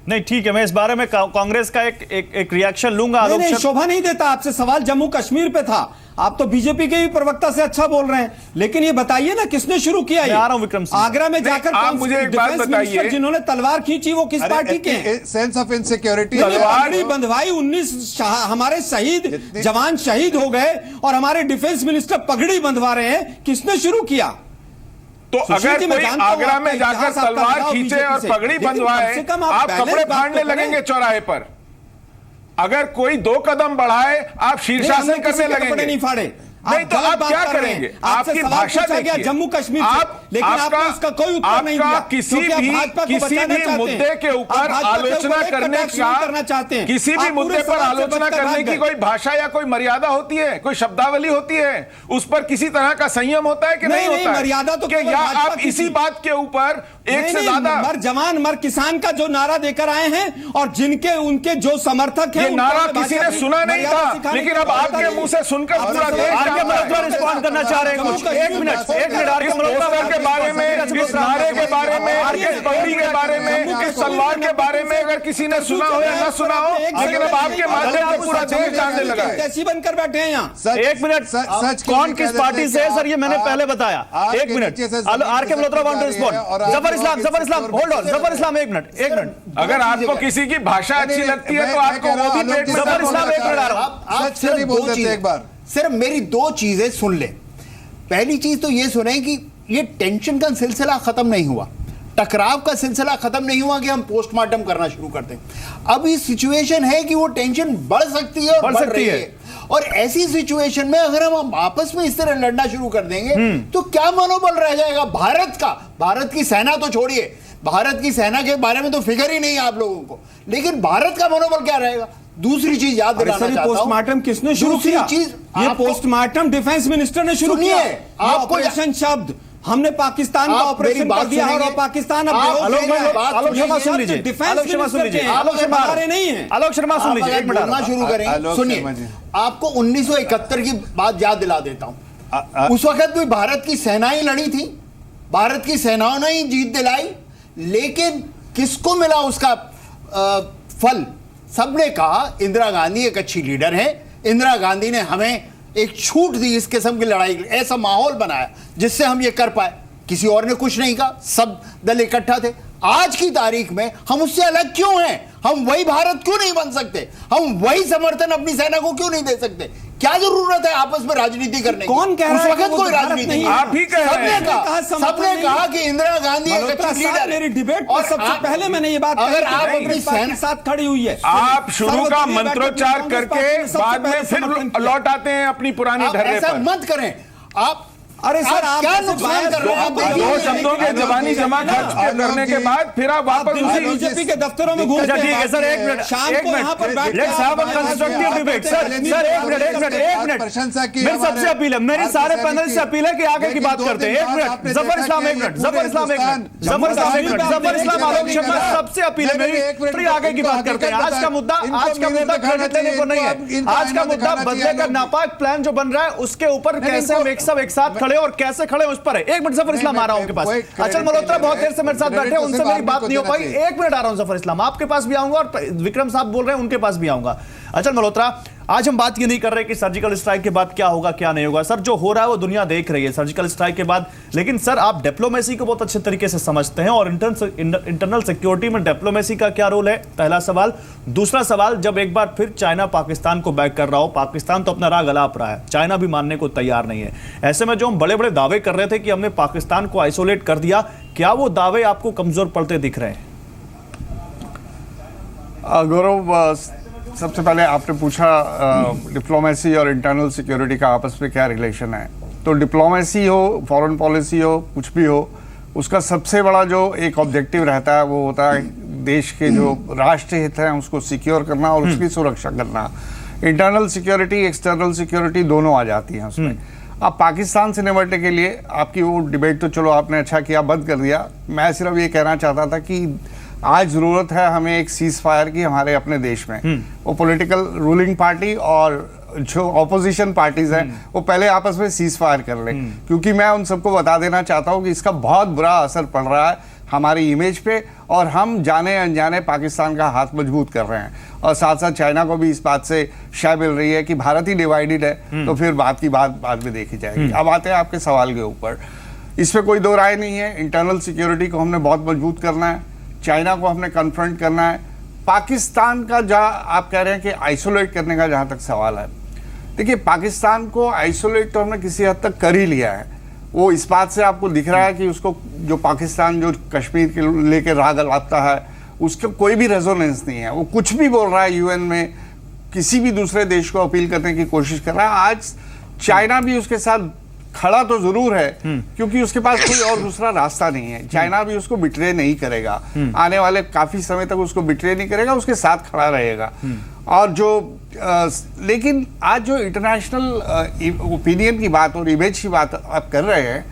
नहीं, ठीक है, मैं इस बारे में कांग्रेस का एक रिएक्शन लूंगा। नहीं, शोभा नहीं देता। आपसे सवाल जम्मू कश्मीर पे था। आप तो बीजेपी के भी प्रवक्ता से अच्छा बोल रहे हैं, लेकिन ये बताइए ना किसने शुरू किया? मैं आ रहा हूं विक्रम सिंह। आगरा में जाकर आप मुझे एक बात बताइए, जिन्होंने तलवार खींची वो किस पार्टी के हैं? सेंस ऑफ इनसिक्योरिटी, पगड़ी बंधवाई। 19 हमारे शहीद जवान शहीद हो गए और हमारे डिफेंस मिनिस्टर पगड़ी बंधवा रहे हैं। किसने शुरू किया? तो अगर कोई आगरा में जाकर तलवार खींचे और पगड़ी बंधवाए, आप कपड़े फाड़ने लगेंगे चौराहे पर। अगर कोई 2 कदम बढ़ाए, आप शीर्षासन करने लगेंगे। नहीं फाड़े। नहीं तो आप क्या करेंगे? आपकी भाषा देखिए। जम्मू कश्मीर लेकिन आपने उसका कोई उत्तर नहीं दिया। किसी भी मुद्दे के ऊपर आलोचना करने का, किसी भी मुद्दे पर आलोचना करने की कोई भाषा या कोई मर्यादा होती है, कोई शब्दावली होती है, उस पर किसी तरह का संयम होता है कि नहीं होता? मर्यादा तो या आप इसी बात के ऊपर एक से ज्यादा मर जवान मर किसान का जो नारा देकर आए हैं और जिनके उनके जो समर्थक हैं, ये नारा किसी ने सुना नहीं था, लेकिन अब आपके मुंह से सुनकर पूरा देश रिस्पॉन्ड करना चाह रहे हैं कुछ। एक मिनट आरके मल्होत्रा के बारे में, इस नारे के बारे में, इस पगड़ी के बारे में, इस तलवार के बारे में अगर किसी ने सुना हो या न सुना हो, लेकिन अब आपके माध्यम से पूरा देश जानने लगा है। कैसी बनकर बैठे हैं यहाँ? एक मिनट, कौन किस पार्टी से है सर, ये मैंने पहले बताया। एक minute, RK Malhotra want to respond. Zafar Islam, hold on, Zafar Islam एक मिनट। अगर आपको किसी की भाषा अच्छी लगती है तो आपको वो भी पेट में। जफर इस्लाम एक मिनट आ रहा हूं। सच नहीं बोलते एक बार। सिर्फ मेरी 2 चीजें सुन ले। पहली चीज तो ये सुने कि ये टेंशन का सिलसिला खत्म नहीं हुआ, टकराव का सिलसिला खत्म नहीं हुआ कि हम पोस्टमार्टम करना शुरू करते हैं। अब ये सिचुएशन है कि वो टेंशन बढ़ सकती है और बढ़ रही है। और ऐसी सिचुएशन में अगर हम आपस में इस तरह लड़ना शुरू कर देंगे तो क्या मनोबल रह जाएगा भारत का? भारत की सेना तो छोड़िए, भारत की सेना के बारे में तो फिक्र ही नहीं है आप लोगों को, लेकिन भारत का मनोबल क्या रहेगा? दूसरी चीज याद दिलाना चाहता हूं, पोस्टमार्टम किसने शुरू किया? ये पोस्टमार्टम डिफेंस मिनिस्टर ने शुरू किया। ऑपरेशन शब्द हमने पाकिस्तान का ऑपरेशन कर दिया और पाकिस्तान अब आलोक शर्मा सुन लीजिए, आलोक शर्मा सुन लीजिए, आलोक शर्मा नहीं है। आलोक शर्मा सुन लीजिए, एक मिनट बोलना शुरू करें। सुनिए, आपको 1971 की बात याद दिला देता हूं। उस वक्त भी भारत की सेनाएं लड़ी थी, भारत की सेनाओं ने ही जीत दिलाई, लेकिन किसको मिला उसका फल? सबने कहा इंदिरा गांधी एक अच्छी लीडर है, इंदिरा गांधी ने हमें एक छूट दी इस किस्म की लड़ाई, ऐसा माहौल बनाया जिससे हम ये कर पाए। किसी और ने कुछ नहीं कहा, सब दल इकट्ठा थे। आज की तारीख में हम उससे अलग क्यों हैं? हम वही भारत क्यों नहीं बन सकते? हम वही समर्थन अपनी सेना को क्यों नहीं दे सकते? क्या जरूरत है आपस में राजनीति करने की? कौन कह रहा है? उस वक्त कोई राजनीति नहीं, आप ही कह रहे हैं। सबने कहा कि इंदिरा गांधी एक अच्छी लीडर। मेरी डिबेट और सबसे पहले मैंने ये बात अगर आप अपनी सेना के साथ खड़ी हुई है, आप शुरू का मंत्रोच्चार करके बाद में फिर लौट आते हैं अपनी पुरानी धर्रे पर। ऐसा मत करें आप। अरे सर, आप क्या नुकसान कर रहे हैं? 2 शब्दों के जबानी जमा खर्च करने के बाद फिर आप वापस उसी बीजेपी के दफ्तरों में घूमते हैं। ठीक है सर, एक मिनट, शाम को यहाँ पर बैठ let's have a constructive debate. Sir एक मिनट प्रशंसा की मेरी सबसे अपील है, मेरी सारे पैनल से अपील है कि आगे की बात करते हैं। एक मिनट, जफर इस्लाम एक मिनट, जफर इस्लाम एक मिनट, जफर इस्लाम एक मिनट, जफर इस्लाम, आलोक शर्मा, सबसे अपील है मेरी, फिर आगे की बात करते हैं। आज का मुद्दा क्रेडिट लेने को नहीं है। आज का मुद्दा बदले का नापाक प्लान जो बन रहा है उसके ऊपर कैसे हम एक साथ खड़े और कैसे खड़े उस पर है। 1 मिनट जफर इस्लाम आ रहा हूं आपके पास। अचल मल्होत्रा बहुत देर से मेरे साथ बैठे, उनसे मेरी बात नहीं हो पाई। 1 मिनट आ रहा हूं जफर इस्लाम, आपके पास भी आऊंगा और विक्रम साहब बोल रहे हैं उनके पास भी आऊंगा। अचल मल्होत्रा, आज हम बात ये नहीं कर रहे कि सर्जिकल स्ट्राइक के बाद क्या होगा क्या नहीं होगा। सर जो हो रहा है वो दुनिया देख रही है सर्जिकल स्ट्राइक के बाद, लेकिन सर आप डिप्लोमेसी को बहुत अच्छे तरीके से समझते हैं और इंटरनल सिक्योरिटी में डिप्लोमेसी का क्या रोल है, पहला सवाल। दूसरा सवाल, जब एक बार फिर चाइना पाकिस्तान को बैक कर रहा हो, पाकिस्तान तो अपना राग अलाप रहा है, चाइना भी मानने को तैयार नहीं है, ऐसे में जो हम बड़े बड़े दावे कर रहे थे कि हमने पाकिस्तान को आइसोलेट कर दिया, क्या वो दावे आपको कमजोर पड़ते दिख रहे हैं? गौरव, सबसे पहले आपने पूछा डिप्लोमेसी और इंटरनल सिक्योरिटी का आपस में क्या रिलेशन है। तो डिप्लोमेसी हो, फॉरेन पॉलिसी हो, कुछ भी हो, उसका सबसे बड़ा जो एक ऑब्जेक्टिव रहता है वो होता है देश के जो राष्ट्रीय हित हैं उसको सिक्योर करना और उसकी सुरक्षा करना। इंटरनल सिक्योरिटी, एक्सटर्नल सिक्योरिटी दोनों आ जाती हैं उसमें। अब पाकिस्तान से निपटने के लिए आपकी वो डिबेट तो चलो आपने अच्छा किया, बंद कर दिया। मैं सिर्फ ये कहना चाहता था कि आज जरूरत है हमें एक सीज फायर की हमारे अपने देश में। वो पॉलिटिकल रूलिंग पार्टी और जो ऑपोजिशन पार्टीज हैं वो पहले आपस में सीज फायर कर लें, क्योंकि मैं उन सबको बता देना चाहता हूं कि इसका बहुत बुरा असर पड़ रहा है हमारी इमेज पे और हम जाने अनजाने पाकिस्तान का हाथ मजबूत कर रहे हैं। और साथ साथ चाइना को भी इस बात से शाय मिल रही है कि भारत ही डिवाइडेड है, तो फिर बात की बात बाद में देखी जाएगी। अब आते हैं आपके सवाल के ऊपर, इसमें कोई दो राय नहीं है। इंटरनल सिक्योरिटी को हमने बहुत मजबूत करना है, चाइना को हमने कन्फ्रंट करना है। पाकिस्तान का जहाँ आप कह रहे हैं कि आइसोलेट करने का जहाँ तक सवाल है, देखिए पाकिस्तान को आइसोलेट तो हमने किसी हद तक कर ही लिया है। वो इस बात से आपको दिख रहा है कि उसको जो पाकिस्तान जो कश्मीर के लेकर राग अलापता है उसका कोई भी रेजोनेंस नहीं है। वो कुछ भी बोल रहा है यूएन में, किसी भी दूसरे देश को अपील करने की कोशिश कर रहा है। आज चाइना भी उसके साथ खड़ा तो जरूर है क्योंकि उसके पास कोई और दूसरा रास्ता नहीं है। चाइना भी उसको बिट्रे नहीं करेगा, आने वाले काफी समय तक उसको बिट्रे नहीं करेगा, उसके साथ खड़ा रहेगा। और जो लेकिन आज जो इंटरनेशनल ओपिनियन की बात और इमेज की बात आप कर रहे हैं,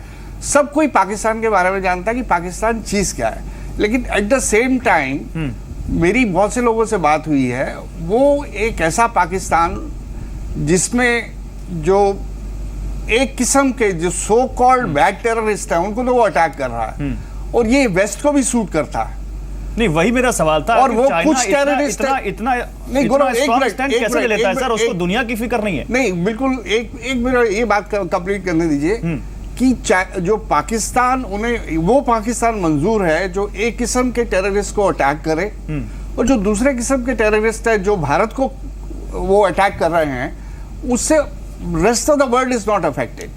सब कोई पाकिस्तान के बारे में जानता है कि पाकिस्तान चीज क्या है, लेकिन एट द सेम टाइम मेरी बहुत से लोगों से बात हुई है, वो एक ऐसा पाकिस्तान जिसमें जो एक किस्म के जो सो कॉल्ड बैड टेररिस्ट है उनको तो वो अटैक कर रहा है और ये वेस्ट को भी सूट करता है। नहीं, वही मेरा सवाल था। और वो कुछ टेररिस्ट इतना कैसे ले लेता है सर, उसको दुनिया की फिक्र नहीं है। नहीं, बिल्कुल एक मेरा ये बात कंप्लीट करने दीजिए कि जो पाकिस्तान, उन्हें वो पाकिस्तान मंजूर है जो एक किस्म के टेररिस्ट को अटैक करे और जो दूसरे किस्म के टेररिस्ट है जो भारत को वो अटैक कर रहे हैं उससे rest of the world is not affected.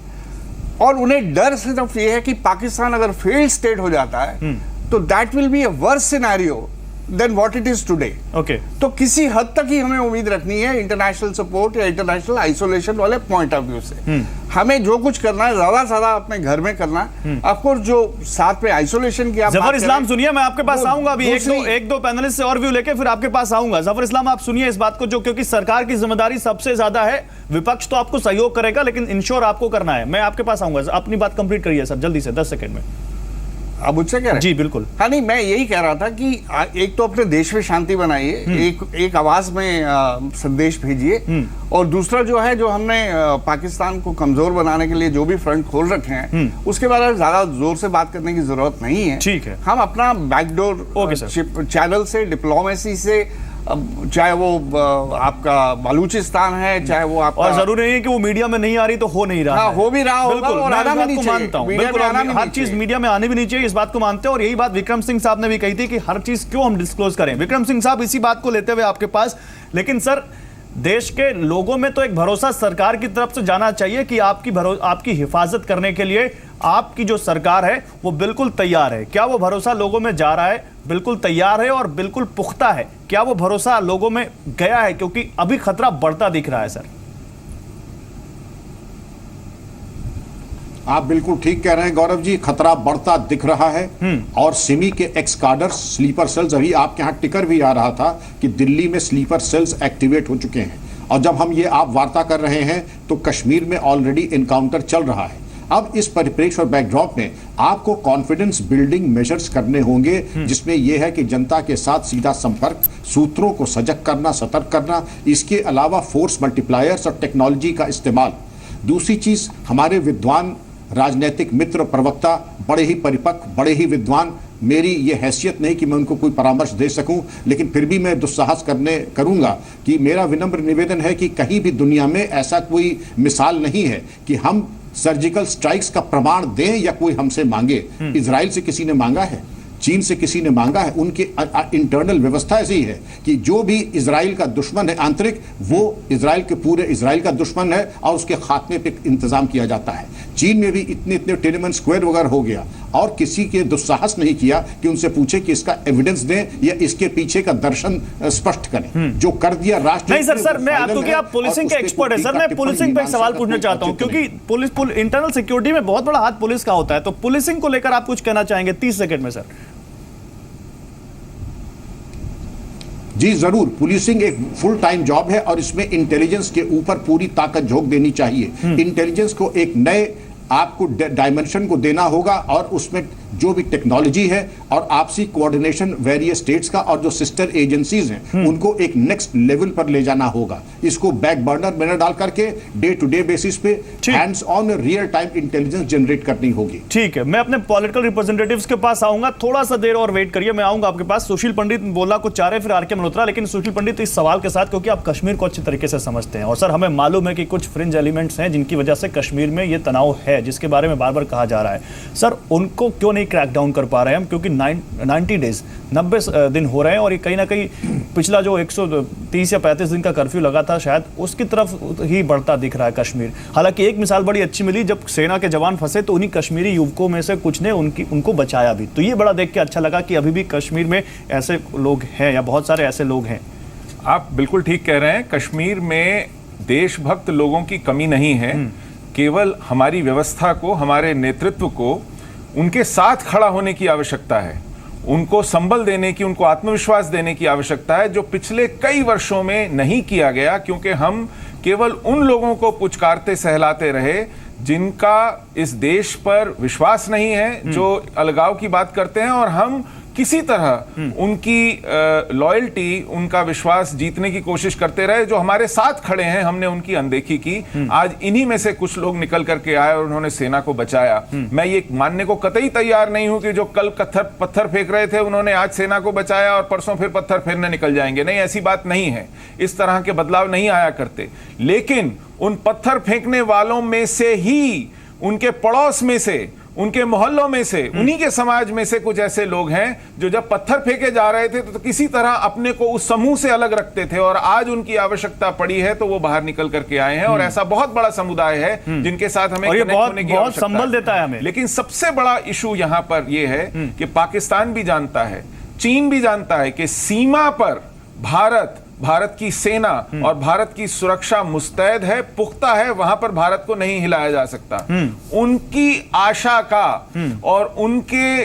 और उन्हें डर सिर्फ ये है कि पाकिस्तान अगर फेल्ड स्टेट हो जाता है तो that will be a worse scenario than what it is today. Okay, तो किसी हद तक ही हमें उम्मीद रखनी है इंटरनेशनल सपोर्ट या इंटरनेशनल आइसोलेशन वाले पॉइंट ऑफ व्यू से। हमें जो कुछ करना है ज्यादा से ज्यादा अपने घर में करना है। ऑफकोर्स जो साथ में आइसोलेशन की आप जफर इस्लाम सुनिए, मैं आपके पास आऊंगा अभी, एक दो पैनलिस्ट से और व्यू लेके फिर आपके पास आऊंगा। जफर इस्लाम आप सुनिए इस बात को, जो क्योंकि सरकार की जिम्मेदारी सबसे ज्यादा है, विपक्ष तो आपको सहयोग करेगा लेकिन इंश्योर आपको करना है। मैं आपके पास आऊंगा, अपनी बात कंप्लीट करिए सर जल्दी से, 10 सेकंड में। आप मुझसे कह रहे हैं? जी बिल्कुल। हाँ, नहीं, मैं यही कह रहा था कि एक तो अपने देश में शांति बनाइए, एक आवाज में संदेश भेजिए, और दूसरा जो है, जो हमने पाकिस्तान को कमजोर बनाने के लिए जो भी फ्रंट खोल रखे हैं उसके बारे में ज्यादा जोर से बात करने की जरूरत नहीं है। ठीक है, हम अपना बैकडोर चैनल से, डिप्लोमेसी से, चाहे वो आपका बलूचिस्तान है, चाहे वो आपका, और जरूरी नहीं है कि वो मीडिया में नहीं आ रही तो हो नहीं रहा। हाँ, हो भी रहा होगा और आना भी नहीं चाहिए। मानता हूं, बिल्कुल हर चीज मीडिया में आनी भी नहीं चाहिए, इस बात को मानते हैं। और यही बात विक्रम सिंह साहब ने भी कही थी कि हर चीज क्यों हम डिस्क्लोज करें। विक्रम सिंह साहब, इसी बात को लेते हुए आपके पास, लेकिन सर देश के लोगों में तो एक भरोसा सरकार की तरफ से जाना चाहिए कि आपकी हिफाजत करने के लिए आपकी जो सरकार है वो बिल्कुल तैयार है। क्या वो भरोसा लोगों में जा रहा है? बिल्कुल तैयार है और बिल्कुल पुख्ता है। क्या वो भरोसा लोगों में गया है? क्योंकि अभी खतरा बढ़ता दिख रहा है सर। आप बिल्कुल ठीक कह रहे हैं गौरव जी, खतरा बढ़ता दिख रहा है। और सिमी के एक्स कार्डर्स, स्लीपर सेल्स, अभी आपके यहाँ टिकर भी आ रहा था कि दिल्ली में स्लीपर सेल्स एक्टिवेट हो चुके हैं। और जब हम ये आप वार्ता कर रहे हैं तो कश्मीर में ऑलरेडी इनकाउंटर चल रहा है। अब इस परिप्रेक्ष्य और बैकड्रॉप में आपको कॉन्फिडेंस बिल्डिंग मेजर्स करने होंगे, जिसमें यह है कि जनता के साथ सीधा संपर्क, सूत्रों को सजग करना, सतर्क करना, इसके अलावा फोर्स मल्टीप्लायर्स और टेक्नोलॉजी का इस्तेमाल। दूसरी चीज, हमारे विद्वान राजनीतिक मित्र, प्रवक्ता, बड़े ही परिपक्व, बड़े ही विद्वान। मेरी ये हैसियत नहीं कि मैं उनको कोई परामर्श दे सकूं, लेकिन फिर भी मैं दुस्साहस करूंगा कि मेरा विनम्र निवेदन है कि कहीं भी दुनिया में ऐसा कोई मिसाल नहीं है कि हम सर्जिकल स्ट्राइक्स का प्रमाण दें या कोई हमसे मांगे। इजराइल से किसी ने मांगा है, चीन से किसी ने मांगा है। उनकी इंटरनल व्यवस्था ऐसी है कि जो भी इजराइल का दुश्मन है आंतरिक, वो इजराइल के पूरे इजराइल का दुश्मन है और उसके खात्मे पे इंतजाम किया जाता है। चीन में भी इतने टिएनएनमेन स्क्वायर वगैरह हो गया और किसी के दुस्साहस नहीं किया कि उनसे पूछे कि इसका एविडेंस दें या इसके पीछे का दर्शन स्पष्ट करें। जो कर दिया राष्ट्र। नहीं सर, मैं आपको क्या पुलिसिंग के एक्सपर्ट है सर, मैं पुलिसिंग पे एक सवाल पूछना चाहता हूं, क्योंकि पुलिस इंटरनल सिक्योरिटी में बहुत बड़ा हाथ पुलिस का होता है, तो पुलिसिंग को लेकर आप कुछ कहना चाहेंगे 30 सेकंड में सर? जी जरूर, पुलिसिंग एक फुल टाइम जॉब है और इसमें इंटेलिजेंस के ऊपर पूरी ताकत झोंक देनी चाहिए। इंटेलिजेंस को एक नए आपको डायमेंशन को देना होगा और उसमें जो भी टेक्नोलॉजी है और आपसी कोऑर्डिनेशन वेरियस स्टेट्स का और जो सिस्टर एजेंसीज हैं उनको एक नेक्स्ट लेवल पर ले जाना होगा। इसको बैक बर्नर में न डाल करके डे टू डे बेसिस पे hands on real time intelligence generate करनी होगी। ठीक है, मैं अपने पॉलिटिकल रिप्रेजेंटेटिव्स के पास आऊंगा, थोड़ा सा देर और वेट करिए, मैं आऊंगा आपके पास। सुशील पंडित बोला कुछ चाह रहे, फिर आरके मल्होत्रा, लेकिन सुशील पंडित इस सवाल के साथ, क्योंकि आप कश्मीर को अच्छी तरीके से समझते हैं और सर हमें मालूम है कि कुछ फ्रिंज एलिमेंट्स हैं जिनकी वजह से कश्मीर में ये तनाव है, जिसके बारे में बार बार कहा जा रहा है। सर उनको क्यों नहीं क्रैक डाउन कर पा रहे हैं हम? क्योंकि 90 डेज 90 दिन हो रहे हैं और ये कहीं ना कहीं पिछला जो 130 या 35 दिन का कर्फ्यू लगा था शायद उसकी तरफ ही बढ़ता दिख रहा है कश्मीर। हालांकि एक मिसाल बड़ी अच्छी मिली, जब सेना के जवान फंसे तो उन्हीं कश्मीरी युवकों में से कुछ ने उनको बचाया भी, तो ये बड़ा देख के अच्छा लगा कि अभी भी कश्मीर में ऐसे लोग हैं या बहुत सारे ऐसे लोग हैं। आप बिल्कुल ठीक कह रहे हैं, कश्मीर में देशभक्त लोगों की कमी नहीं है, केवल हमारी व्यवस्था को, हमारे नेतृत्व को उनके साथ खड़ा होने की आवश्यकता है, उनको संबल देने की, उनको आत्मविश्वास देने की आवश्यकता है, जो पिछले कई वर्षों में नहीं किया गया, क्योंकि हम केवल उन लोगों को पुचकारते सहलाते रहे जिनका इस देश पर विश्वास नहीं है, जो अलगाव की बात करते हैं, और हम किसी तरह उनकी लॉयल्टी, उनका विश्वास जीतने की कोशिश करते रहे। जो हमारे साथ खड़े हैं हमने उनकी अनदेखी की। आज इन्हीं में से कुछ लोग निकल करके आए और उन्होंने सेना को बचाया। मैं ये मानने को कतई तैयार नहीं हूं कि जो कल पत्थर फेंक रहे थे उन्होंने आज सेना को बचाया और परसों फिर पत्थर फेरने निकल जाएंगे। नहीं, ऐसी बात नहीं है, इस तरह के बदलाव नहीं आया करते। लेकिन उन पत्थर फेंकने वालों में से ही, उनके पड़ोस में से, उनके मोहल्लों में से, उन्हीं के समाज में से कुछ ऐसे लोग हैं जो जब पत्थर फेंके जा रहे थे तो किसी तरह अपने को उस समूह से अलग रखते थे, और आज उनकी आवश्यकता पड़ी है तो वो बाहर निकल करके आए हैं। और ऐसा बहुत बड़ा समुदाय है जिनके साथ हमें कनेक्ट होने की आवश्यकता है। संबल देता है हमें। लेकिन सबसे बड़ा इशू यहां पर यह है कि पाकिस्तान भी जानता है, चीन भी जानता है कि सीमा पर भारत की सेना और भारत की सुरक्षा मुस्तैद है, पुख्ता है, वहां पर भारत को नहीं हिलाया जा सकता। उनकी आशा का और उनके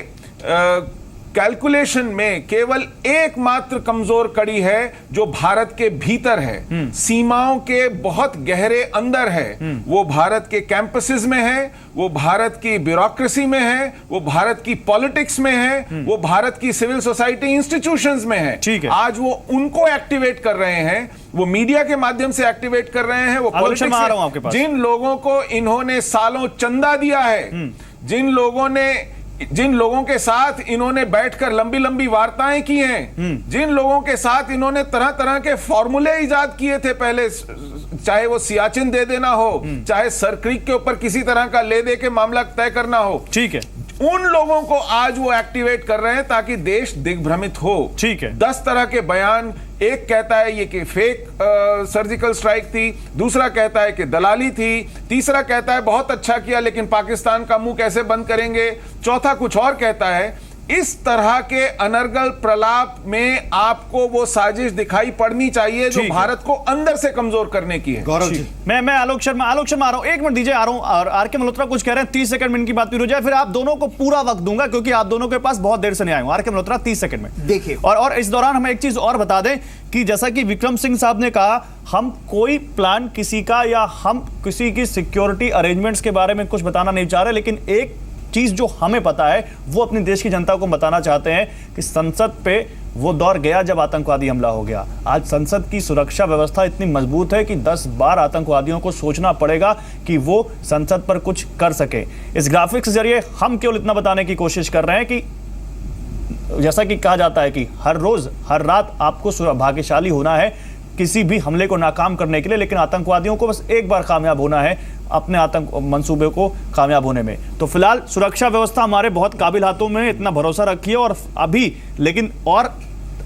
कैलकुलेशन में केवल एकमात्र कमजोर कड़ी है जो भारत के भीतर है, सीमाओं के बहुत गहरे अंदर है। वो भारत के कैंपसेस में है, वो भारत की ब्यूरोक्रेसी में है, वो भारत की पॉलिटिक्स में है, वो भारत की सिविल सोसाइटी इंस्टीट्यूशंस में है। ठीक है, आज वो उनको एक्टिवेट कर रहे हैं, वो मीडिया के माध्यम से एक्टिवेट कर रहे हैं, वो पॉलिटिक्स, जिन लोगों को इन्होंने सालों चंदा दिया है, जिन लोगों के साथ इन्होंने बैठकर लंबी लंबी वार्ताएं की हैं, जिन लोगों के साथ इन्होंने तरह तरह के फॉर्मूले इजाद किए थे पहले, चाहे वो सियाचिन दे देना हो, चाहे सर क्रीक के ऊपर किसी तरह का ले दे के मामला तय करना हो, ठीक है, उन लोगों को आज वो एक्टिवेट कर रहे हैं ताकि देश दिग्भ्रमित हो। ठीक है, 10 तरह के बयान, एक कहता है ये कि फेक सर्जिकल स्ट्राइक थी, दूसरा कहता है कि दलाली थी, तीसरा कहता है बहुत अच्छा किया लेकिन पाकिस्तान का मुंह कैसे बंद करेंगे, चौथा कुछ और कहता है। इस तरह के अनर्गल प्रलाप में आपको वो साजिश दिखाई पड़नी चाहिए जो भारत को अंदर से कमजोर करने की है। गौरव जी, मैं आलोक शर्मा आ रहा हूं, एक मिनट दीजिए, आ रहा हूं। और आरके मल्होत्रा कुछ कह रहे हैं, 30 सेकंड में इनकी बात पूरी हो जाए, फिर आप दोनों को पूरा वक्त दूंगा क्योंकि आप दोनों के पास बहुत देर से नहीं आए हूं। आरके मल्होत्रा 30 सेकंड में देखिए, और इस दौरान हमें एक चीज और बता दें कि जैसा कि विक्रम सिंह साहब ने कहा, हम कोई प्लान किसी का या हम किसी की सिक्योरिटी अरेंजमेंट्स के बारे में कुछ बताना नहीं चाह रहे, लेकिन एक चीज जो हमें पता है वो अपने देश की जनता को बताना चाहते हैं कि संसद पे वो दौर गया जब आतंकवादी हमला हो गया। आज संसद की सुरक्षा व्यवस्था इतनी मजबूत है कि 10 बार आतंकवादियों को सोचना पड़ेगा कि वो संसद पर कुछ कर सके। इस ग्राफिक्स के जरिए हम केवल इतना बताने की कोशिश कर रहे हैं कि जैसा कि कहा जाता है कि हर रोज हर रात आपको भाग्यशाली होना है किसी भी हमले को नाकाम करने के लिए, लेकिन आतंकवादियों को बस एक बार कामयाब होना है अपने आतंक मंसूबे को कामयाब होने में। तो फिलहाल सुरक्षा व्यवस्था हमारे बहुत काबिल हाथों में, इतना भरोसा रखिए। और अभी लेकिन और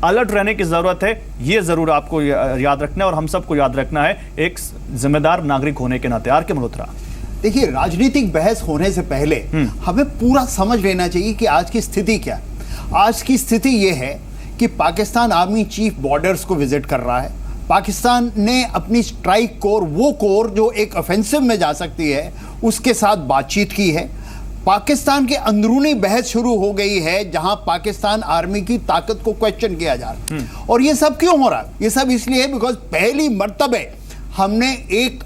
अलर्ट रहने की जरूरत है, ये जरूर आपको याद रखना है और हम सबको याद रखना है एक जिम्मेदार नागरिक होने के नाते। आर के मल्होत्रा, देखिए, राजनीतिक बहस होने से पहले हमें पूरा समझ लेना चाहिए कि आज की स्थिति क्या है। आज की स्थिति यह है कि पाकिस्तान आर्मी चीफ बॉर्डर्स को विजिट कर रहा है। पाकिस्तान ने अपनी स्ट्राइक कोर, वो कोर जो एक ऑफेंसिव में जा सकती है, उसके साथ बातचीत की है। पाकिस्तान के अंदरूनी बहस शुरू हो गई है जहां पाकिस्तान आर्मी की ताकत को क्वेश्चन किया जा रहा है। और ये सब क्यों हो रहा है? ये सब इसलिए है बिकॉज पहली मर्तबे हमने एक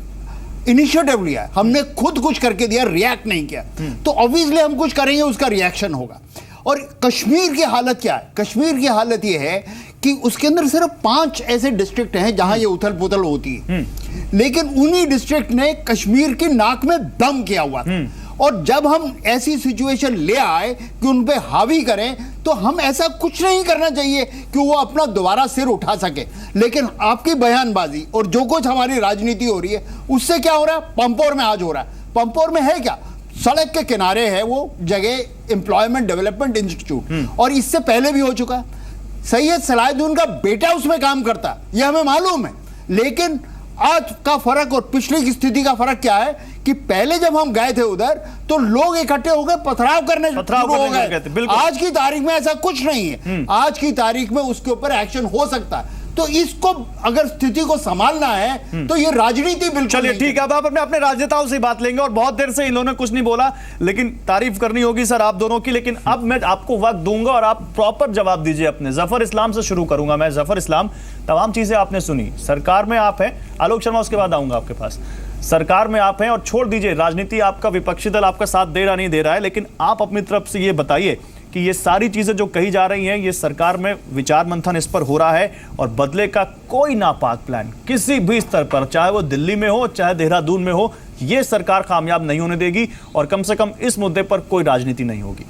इनिशिएटिव लिया, हमने खुद कुछ करके दिया, रिएक्ट नहीं किया। तो ऑब्वियसली हम कुछ करेंगे, उसका रिएक्शन होगा। और कश्मीर की हालत क्या है? कश्मीर की हालत यह है कि उसके अंदर सिर्फ 5 ऐसे डिस्ट्रिक्ट हैं जहां ये उथल पुथल होती है, लेकिन उन्हीं डिस्ट्रिक्ट ने कश्मीर की नाक में दम किया हुआ था। और जब हम ऐसी सिचुएशन ले आए कि उन पे हावी करें, तो हम ऐसा कुछ नहीं करना चाहिए कि वो अपना दोबारा सिर उठा सके। लेकिन आपकी बयानबाजी और जो कुछ हमारी राजनीति हो रही है, उससे क्या हो रहा है? पंपोर में आज हो रहा है। पंपोर में है क्या? सड़क के किनारे है वो जगह, एम्प्लॉयमेंट डेवलपमेंट इंस्टीट्यूट, और इससे पहले भी हो चुका है। सैयद सलाहुद्दीन का बेटा उसमें काम करता है, ये हमें मालूम है। लेकिन आज का फर्क और पिछली की स्थिति का फर्क क्या है कि पहले जब हम गए थे उधर तो लोग इकट्ठे हो गए, पथराव करने शुरू हो गए। आज की तारीख में ऐसा कुछ नहीं है। आज की तारीख में उसके ऊपर एक्शन हो सकता है। तो इसको अगर स्थिति को संभालना है तो ये राजनीति बिल्कुल। चलिए ठीक है, अब आप अपने राजनेताओं से बात लेंगे। और बहुत देर से इन्होंने कुछ नहीं बोला, लेकिन तारीफ करनी होगी सर आप दोनों की। लेकिन अब मैं आपको वक्त दूंगा और आप प्रॉपर जवाब दीजिए अपने। जफर इस्लाम से शुरू करूंगा मैं। जफर इस्लाम, तमाम चीजें आपने सुनी, सरकार में आप हैं, आलोक शर्मा उसके बाद आऊंगा आपके पास। सरकार में आप हैं और छोड़ दीजिए राजनीति, आपका विपक्षी दल आपका साथ दे रहा नहीं दे रहा है, लेकिन आप अपनी तरफ से ये बताइए कि ये सारी चीजें जो कही जा रही हैं, ये सरकार में विचार मंथन इस पर हो रहा है और बदले का कोई नापाक प्लान किसी भी स्तर पर, चाहे वो दिल्ली में हो चाहे देहरादून में हो, ये सरकार कामयाब नहीं होने देगी और कम से कम इस मुद्दे पर कोई राजनीति नहीं होगी।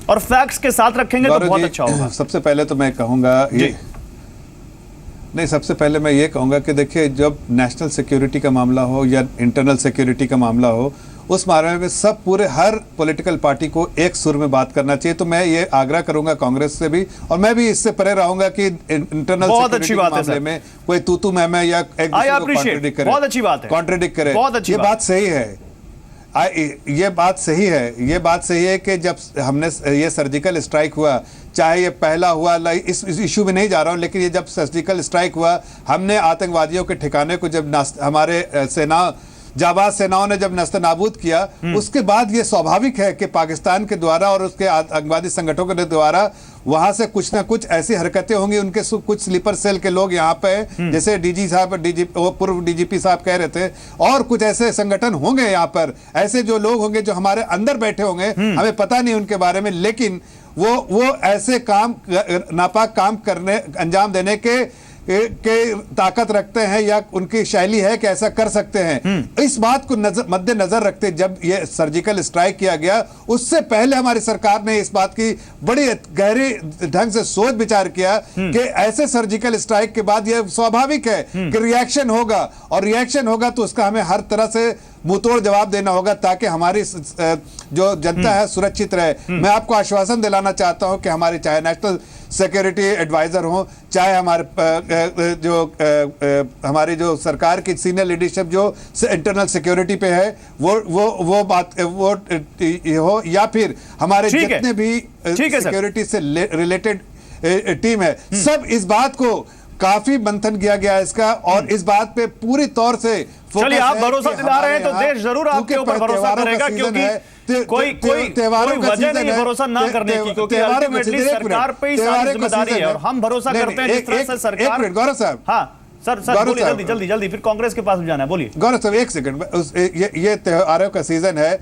और फैक्ट्स के साथ रखेंगे तो बहुत अच्छा होगा। सबसे पहले तो मैं कहूंगा सबसे पहले मैं ये कहूंगा कि देखिए, जब नेशनल सिक्योरिटी का मामला हो या इंटरनल सिक्योरिटी का मामला हो, उस मामले में सब पूरे हर पॉलिटिकल पार्टी को एक सुर में बात करना चाहिए। तो मैं ये आग्रह करूंगा कांग्रेस से भी, और मैं भी इससे परे रहूंगा कि इंटरनल सिक्योरिटी मामले में कोई तू मैं या एक दूसरे को कॉन्ट्रडिक्ट करे। बहुत अच्छी बात है, कॉन्ट्रडिक्ट करे। ये बात सही है। ये बात सही है कि जब हमने ये सर्जिकल स्ट्राइक हुआ, चाहे ये पहला हुआ, इस इशू में नहीं जा रहा हूं, लेकिन ये जब सर्जिकल स्ट्राइक हुआ, हमने आतंकवादियों के ठिकाने को जब हमारे जाबाज सेनाओं ने जब नस्तनाबूद किया, उसके बाद ये स्वाभाविक है कि पाकिस्तान के द्वारा और उसके आतंकवादी संगठनों के द्वारा वहां से कुछ ना कुछ ऐसी हरकतें होंगी। उनके कुछ स्लीपर सेल के लोग यहाँ पे, जैसे डीजी साहब, पूर्व डीजीपी साहब कह रहे थे, और कुछ ऐसे संगठन होंगे यहाँ पर, ऐसे जो लोग होंगे जो हमारे अंदर बैठे होंगे, हमें पता नहीं उनके बारे में, लेकिन वो ऐसे काम, नापाक काम करने, अंजाम देने के ताकत रखते हैं या उनकी शैली है कि ऐसा कर सकते हैं। इस बात को मद्देनजर रखते जब ये सर्जिकल स्ट्राइक किया गया, उससे पहले हमारी सरकार ने इस बात की बड़ी गहरे ढंग से सोच विचार किया कि ऐसे सर्जिकल स्ट्राइक के बाद ये स्वाभाविक है कि रिएक्शन होगा, और रिएक्शन होगा तो उसका हमें हर तरह से मुंहतोड़ जवाब देना होगा ताकि हमारी जो जनता है सुरक्षित रहे। मैं आपको आश्वासन दिलाना चाहता हूं कि हमारी चाहे नेशनल सिक्योरिटी एडवाइजर हो, चाहे हमारी जो सरकार की सीनियर लीडरशिप जो इंटरनल सिक्योरिटी पे है, वो बात हो, या फिर हमारे जितने भी सिक्योरिटी से रिलेटेड टीम है, सब इस बात को काफी मंथन किया गया इसका, और इस बात पे पूरी तौर से चलिए आप भरोसा दिला रहे हैं तो देश जरूर आपके ऊपर भरोसा करेगा, क्योंकि कोई वजह नहीं भरोसा ना करने की, क्योंकि अल्टीमेटली सरकार पे ही सारी जिम्मेदारी है और हम भरोसा करते हैं जिस तरह से सरकार। गौरव साहब, हाँ सर बोलिए, जल्दी जल्दी जल्दी, फिर कांग्रेस के पास भी जाना है, बोलिए। गौरव साहब एक सेकंड, ये त्योहारों का सीजन है,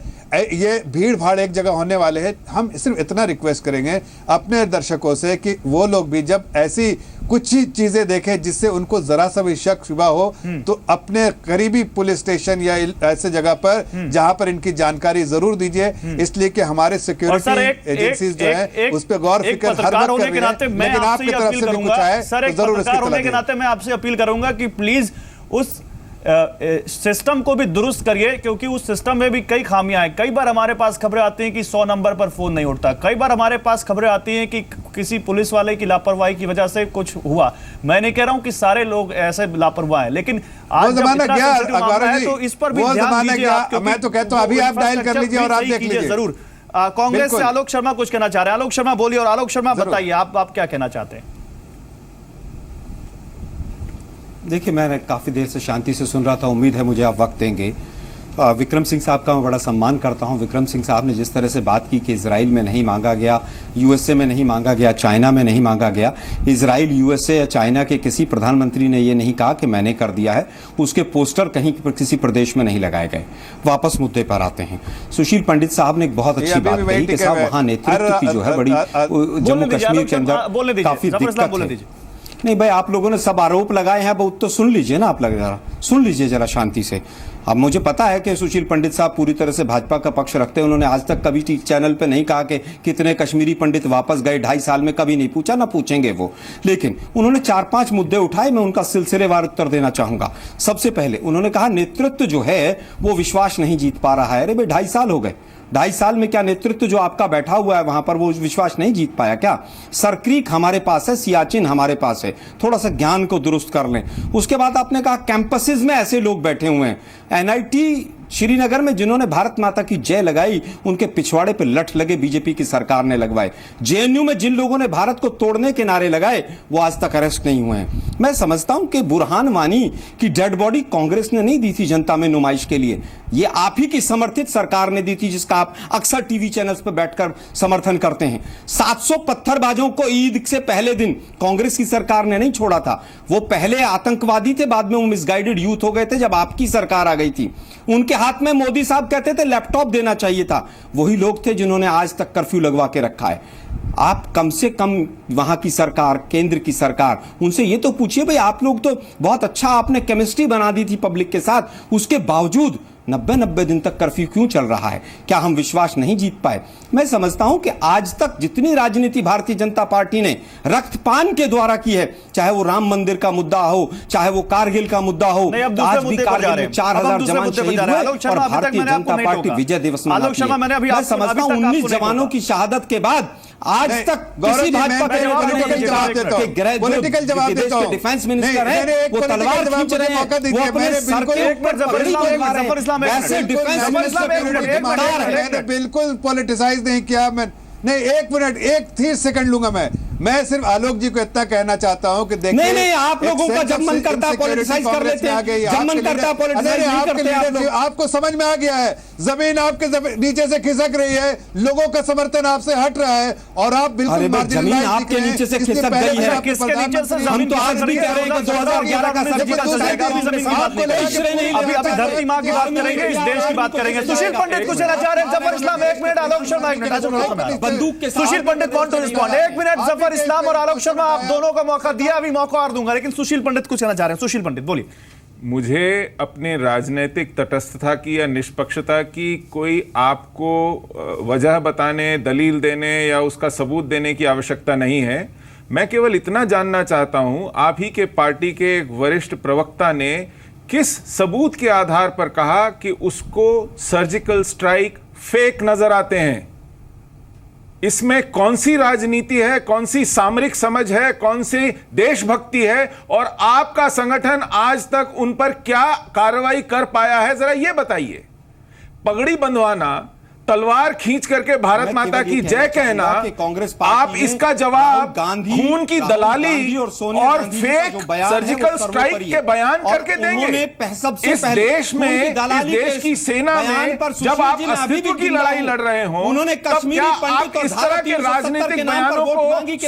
ये भीड़ भाड़ एक जगह होने वाले हैं। हम सिर्फ इतना रिक्वेस्ट करेंगे अपने दर्शकों से कि वो लोग भी जब ऐसी कुछ ही चीजें देखें जिससे उनको जरा सा भी शक शुबा हो, तो अपने करीबी पुलिस स्टेशन या ऐसे जगह पर जहां पर इनकी जानकारी जरूर दीजिए, इसलिए कि हमारे सिक्योरिटी एजेंसीज जो है उस पर गौर फिक्र हर वक्त कर रही है, लेकिन आपकी तरफ से भी कुछ आए तो जरूर इसकी होने के नाते मैं आपसे अपील करूंगा कि प्लीज उस सिस्टम को भी दुरुस्त करिए, क्योंकि उस सिस्टम में भी कई खामियां हैं। कई बार हमारे पास खबरें आती हैं कि 100 नंबर पर फोन नहीं उठता, कई बार हमारे पास खबरें आती हैं कि किसी पुलिस वाले की लापरवाही की वजह से कुछ हुआ। मैं नहीं कह रहा हूं कि सारे लोग ऐसे लापरवाह हैं, लेकिन आज जमाना गया है तो इस पर भी ध्यान दीजिए। मैं तो कहता हूं अभी आप डायल कर लीजिए और आप देख लीजिए जरूर। कांग्रेस से आलोक शर्मा कुछ कहना चाह रहे हैं। आलोक शर्मा बोलिए, और आलोक शर्मा बताइए आप क्या कहना चाहते हैं। देखिए, मैं काफ़ी देर से शांति से सुन रहा था, उम्मीद है मुझे आप वक्त देंगे। विक्रम सिंह साहब का मैं बड़ा सम्मान करता हूं। विक्रम सिंह साहब ने जिस तरह से बात की कि इजराइल में नहीं मांगा गया, यूएसए में नहीं मांगा गया, चाइना में नहीं मांगा गया। इजराइल, यूएसए या चाइना के किसी प्रधानमंत्री ने ये नहीं कहा कि मैंने कर दिया है, उसके पोस्टर कहीं किसी प्रदेश में नहीं लगाए गए। वापस मुद्दे पर आते हैं। सुशील पंडित साहब ने एक बहुत अच्छी बात कही कि साहब वहाँ नेतृत्व की जो है बड़ी जम्मू कश्मीर के अंदर काफी दिक्कत है। नहीं भाई, आप लोगों ने सब आरोप लगाए हैं, बहुत तो सुन लीजिए ना, आप जरा सुन लीजिए जरा शांति से। अब मुझे पता है कि सुशील पंडित साहब पूरी तरह से भाजपा का पक्ष रखते हैं। उन्होंने आज तक कभी चैनल पे नहीं कहा कि कितने कश्मीरी पंडित वापस गए 2.5 साल में, कभी नहीं पूछा, ना पूछेंगे वो। लेकिन उन्होंने 4-5 मुद्दे उठाए, मैं उनका सिलसिलेवार उत्तर देना चाहूंगा। सबसे पहले उन्होंने कहा नेतृत्व जो है वो विश्वास नहीं जीत पा रहा है। अरे भाई 2.5 साल हो गए, 2.5 साल में क्या नेतृत्व जो आपका बैठा हुआ है वहां पर वो विश्वास नहीं जीत पाया क्या? सरक्रीक हमारे पास है, सियाचिन हमारे पास है, थोड़ा सा ज्ञान को दुरुस्त कर लें। उसके बाद आपने कहा कैंपसेस में ऐसे लोग बैठे हुए हैं, एनआईटी श्रीनगर में जिन्होंने भारत माता की जय लगाई उनके पिछवाड़े पे लठ लगे बीजेपी की सरकार ने लगवाए। जेएनयू में जिन लोगों ने भारत को तोड़ने के नारे लगाए वो आज तक अरेस्ट नहीं हुए हैं। मैं समझता हूं कि बुरहान वानी की डेड बॉडी कांग्रेस ने नहीं दी थी जनता में नुमाइश के लिए, ये आप ही की समर्थित सरकार ने दी थी, जिसका आप अक्सर टीवी चैनल्स पर बैठकर समर्थन करते हैं। 700 पत्थरबाजों को ईद से पहले दिन कांग्रेस की सरकार ने नहीं छोड़ा था। वो पहले आतंकवादी थे, बाद में वो मिसगाइडेड यूथ हो गए थे जब आपकी सरकार आ गई थी। उनके हाथ में मोदी साहब कहते थे लैपटॉप देना चाहिए था, वही लोग थे जिन्होंने आज तक कर्फ्यू लगवा के रखा है। आप कम से कम वहां की सरकार, केंद्र की सरकार, उनसे ये तो पूछिए भाई, आप लोग तो बहुत अच्छा आपने केमिस्ट्री बना दी थी पब्लिक के साथ, उसके बावजूद 90 दिन तक कर्फ्यू क्यों चल रहा है? क्या हम विश्वास नहीं जीत पाए? मैं समझता हूं कि आज तक जितनी राजनीति भारतीय जनता पार्टी ने रक्तपान के द्वारा की है, चाहे वो राम मंदिर का मुद्दा हो, चाहे वो कारगिल का मुद्दा हो, आज भी कारगिल में 4000 जवान शहीद हुए और भारतीय जनता पार्टी विजय दिवस मनाती है। मैं समझता हूं 19 जवानों की शहादत के बाद आज तक किसी भाजपा के पॉलिटिकल जवाब देता हूं, डिफेंस मिनिस्टर है वो तलवार खींच रहे हैं, वो अपने सर के ऊपर वैसे डिफेंस मिनिस्टर बिल्कुल पॉलिटिसाइज नहीं किया मैं। नहीं, 1 मिनट 1 सेकंड लूंगा मैं सिर्फ आलोक जी को इतना कहना चाहता हूं कि देखिए, नहीं आप लोगों का जब मन करता है पॉलिटिसाइज कर लेते हैं, जब मन करता है पॉलिटिसाइज नहीं करते आप लोग। आपको समझ में आ गया है, जमीन आपके नीचे से खिसक रही है, लोगों का समर्थन आपसे हट रहा है और आप बिल्कुल जमीन आपके नीचे से खिसक गई है। हम तो आज भी कह रहे हैं कि 2011 का अभी धरती माँ की बात करेंगे, इस देश की बात करेंगे। सुशील पंडित कुछ कहना चाह रहे हैं, जफर इस्लाम 1 मिनट, आलोक शर्मा 1 मिनट, बंदूक के Sushil Pandit want to respond. 1 minute, Zafar Islam और आलोक शर्मा, आप दोनों का मौका दिया, अभी मौका और दूंगा, लेकिन सुशील पंडित कुछ कहना चाह रहे हैं। सुशील पंडित बोलिए। मुझे अपने राजनीतिक तटस्थता की या निष्पक्षता की कोई आपको वजह बताने, दलील देने या उसका सबूत देने की आवश्यकता नहीं है। मैं केवल इतना जानना चाहता हूं, आप ही के पार्टी के एक वरिष्ठ प्रवक्ता ने किस सबूत के आधार पर कहा कि उसको सर्जिकल स्ट्राइक फेक नजर आते हैं? इसमें कौन सी राजनीति है, कौन सी सामरिक समझ है, कौन सी देशभक्ति है, और आपका संगठन आज तक उन पर क्या कार्रवाई कर पाया है, जरा यह बताइए। पगड़ी बंधवाना तलवार खींच करके भारत माता की जय कहना, आप इसका जवाब खून की दलाली और फेक सर्जिकल स्ट्राइक के बयान करके देंगे। इस देश में, इस देश की सेना में जब आप अस्तित्व की लड़ाई लड़ रहे हो, उन्होंने कश्मीरी पंडित और इस तरह के राजनीतिक बयानों को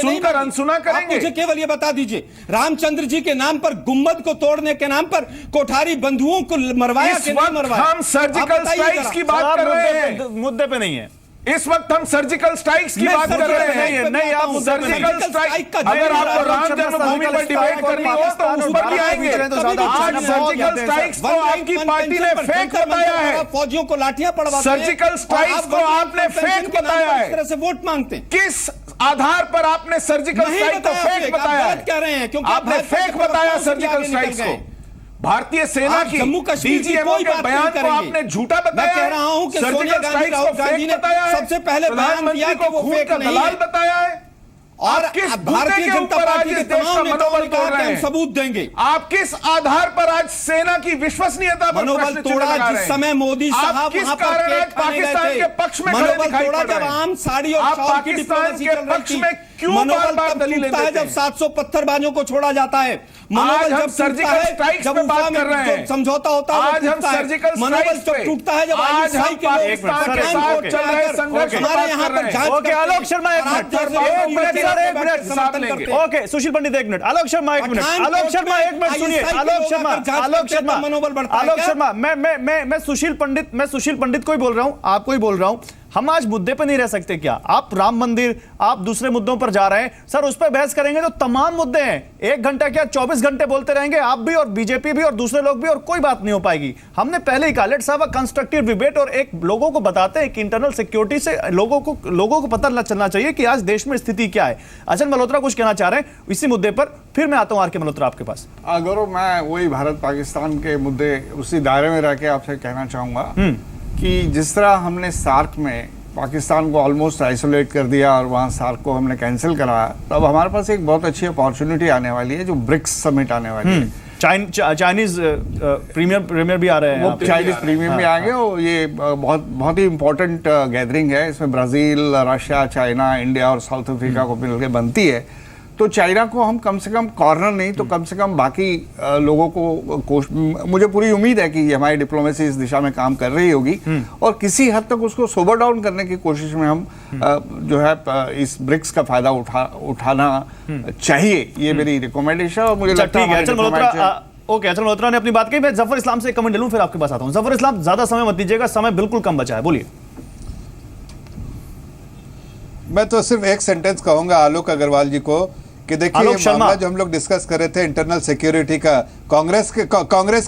सुनकर अनसुना करेंगे। मुझे केवल ये बता दीजिए, रामचंद्र जी के नाम पर, गुम्बद को तोड़ने के नाम पर कोठारी बंधुओं को मरवाया कि नहीं मरवाया? हम सर्जिकल स्ट्राइक्स की बात कर रहे हैं, मुद्दे पे नहीं है। इस वक्त हम सर्जिकल स्ट्राइक्स की बात कर रहे हैं। नहीं, आप सर्जिकल स्ट्राइक, अगर आपको राम जन्मभूमि पर डिबेट करनी हो तो उस पर भी आएंगे। आज सर्जिकल स्ट्राइक्स को आपकी पार्टी ने फेक बताया है, फौजियों को लाठियां पड़वाते हैं। सर्जिकल स्ट्राइक्स को आपने फेक बताया है। इस तरह से वोट मांगते हैं। किस आधार पर आपने सर्जिकल स्ट्राइक को फेक बताया है? कह रहे हैं क्योंकि आपने फेक बताया सर्जिकल स्ट्राइक्स को। भारतीय सेना की जम्मू कश्मीर की कोई बात बयान नहीं को आपने झूठा बताया। मैं कह रहा हूं कि सोनिया गांधी, राहुल गांधी ने सबसे पहले बयान दिया कि वो फेक नहीं है, बताया है। और भारतीय जनता पार्टी के तमाम नेताओं ने कहा कि हम सबूत देंगे। आप किस आधार पर आज सेना की विश्वसनीयता पर मनोबल तोड़ा जिस समय मोदी साहब वहां पर केक खाने गए पाकिस्तान थे? के पक्ष में मनोबल तोड़ा जब आम साड़ी और शॉल की डिप्लोमेसी चल रही थी। मनोबल तब टूटता है जब 700 पत्थरबाजों को छोड़ा जाता है। मनोबल जब सर्जिकल स्ट्राइक जब बात कर रहे हैं, समझौता होता है, आज हम सर्जिकल मनोबल जब टूटता है जब आज हम पाकिस्तान के साथ चल रहे संघर्ष हमारे यहाँ पर जांच ओके, आलोक शर्मा एक मिनट। ओके, सुशील पंडित एक मिनट। आलोक शर्मा एक मिनट। आलोक शर्मा एक मिनट सुनिए। आलोक शर्मा मनोबल बढ़ता है। आलोक शर्मा, मैं सुशील पंडित को ही बोल रहा हूं, आपको ही बोल रहा हूं। हम आज मुद्दे पे नहीं रह सकते क्या? आप राम मंदिर, आप दूसरे मुद्दों पर जा रहे हैं सर, उस पर बहस करेंगे तो तमाम मुद्दे हैं। 1 घंटा क्या 24 घंटे बोलते रहेंगे, आप भी और बीजेपी भी और दूसरे लोग भी, और कोई बात नहीं हो पाएगी। हमने पहले ही कहा, let's have a constructive debate, और एक लोगों को बताते हैं कि इंटरनल सिक्योरिटी से लोगों को पता चलना चाहिए कि आज देश में स्थिति क्या है। अजय मल्होत्रा कुछ कहना चाह रहे हैं इसी मुद्दे पर, फिर मैं आता हूं आर.के. मल्होत्रा आपके पास। गौरव, मैं वही भारत पाकिस्तान के मुद्दे उसी दायरे में रह के आपसे कहना चाहूंगा कि जिस तरह हमने सार्क में पाकिस्तान को ऑलमोस्ट आइसोलेट कर दिया और वहाँ सार्क को हमने कैंसिल कराया, तो अब हमारे पास एक बहुत अच्छी अपॉर्चुनिटी आने वाली है, जो ब्रिक्स समिट आने वाली है। चाइनीज प्रीमियर भी आ रहे हैं, वो चाइनीज प्रीमियर भी आएंगे। और ये बहुत ही इंपॉर्टेंट गैदरिंग है। इसमें ब्राजील, रशिया, चाइना, इंडिया और साउथ अफ्रीका को मिलकर बनती है। तो चाइना को हम कम से कम कॉर्नर नहीं तो कम से कम बाकी लोगों को, मुझे पूरी उम्मीद है कि हमारी डिप्लोमेसी इस दिशा में काम कर रही होगी और किसी हद तक उसको सोबर डाउन करने की कोशिश में हम जो है इस ब्रिक्स का फायदा उठाना चाहिए। ये मेरी रिकमेंडेशन। और मुझे लगता है अचल मल्होत्रा ने अपनी बात कही। मैं जफर इस्लाम से कमेंट ले लूं, फिर आपके पास आता हूं। जफर इस्लाम, ज्यादा समय मत दीजिएगा, समय बिल्कुल कम बचा है, बोलिए। मैं तो सिर्फ एक सेंटेंस कहूंगा आलोक अग्रवाल जी को कि देखिए, ये मामला जो हम लोग डिस्कस कर रहे थे इंटरनल सिक्योरिटी का, कांग्रेस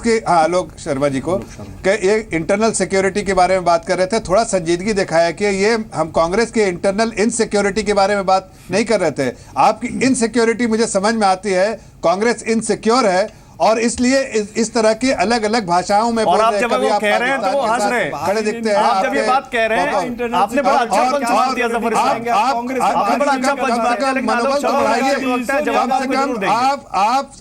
के आलोक शर्मा जी को, कि ये इंटरनल सिक्योरिटी के बारे में बात कर रहे थे। थोड़ा संजीदगी दिखाया कि ये हम कांग्रेस के इंटरनल इनसिक्योरिटी के बारे में बात नहीं कर रहे थे। आपकी इनसिक्योरिटी मुझे समझ में आती है, कांग्रेस इनसिक्योर है और इसलिए इस तरह की अलग अलग भाषाओं में और आप जब वो कह रहे हैं तो वो हंस रहे हैं, खड़े दिखते हैं। आप जब ये बात कह रहे हैं, आपने बड़ा अच्छा पंच मार दिया जफर इस्लाम, आपने बड़ा अच्छा पंच मार दिया, लेकिन मनोबल तो बढ़ाइए, कम से कम आप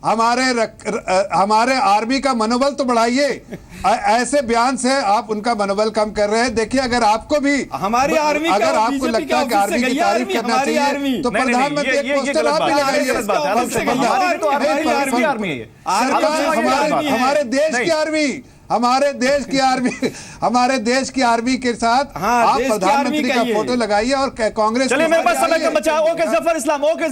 हमारे आर्मी का मनोबल तो बढ़ाइए। ऐसे बयान से आप उनका मनोबल कम कर रहे हैं। देखिए, अगर आपको भी हमारी आर्मी, अगर आपको लगता है कि आर्मी की तारीफ करना चाहिए तो प्रधानमंत्री एक पोस्टर आप भी लगाइए। हमारे देश की आर्मी के साथ आप प्रधानमंत्री का फोटो लगाइए और कांग्रेस। चलिए, मेरे पास समय कम बचा। ओके जफर इस्लाम, ओके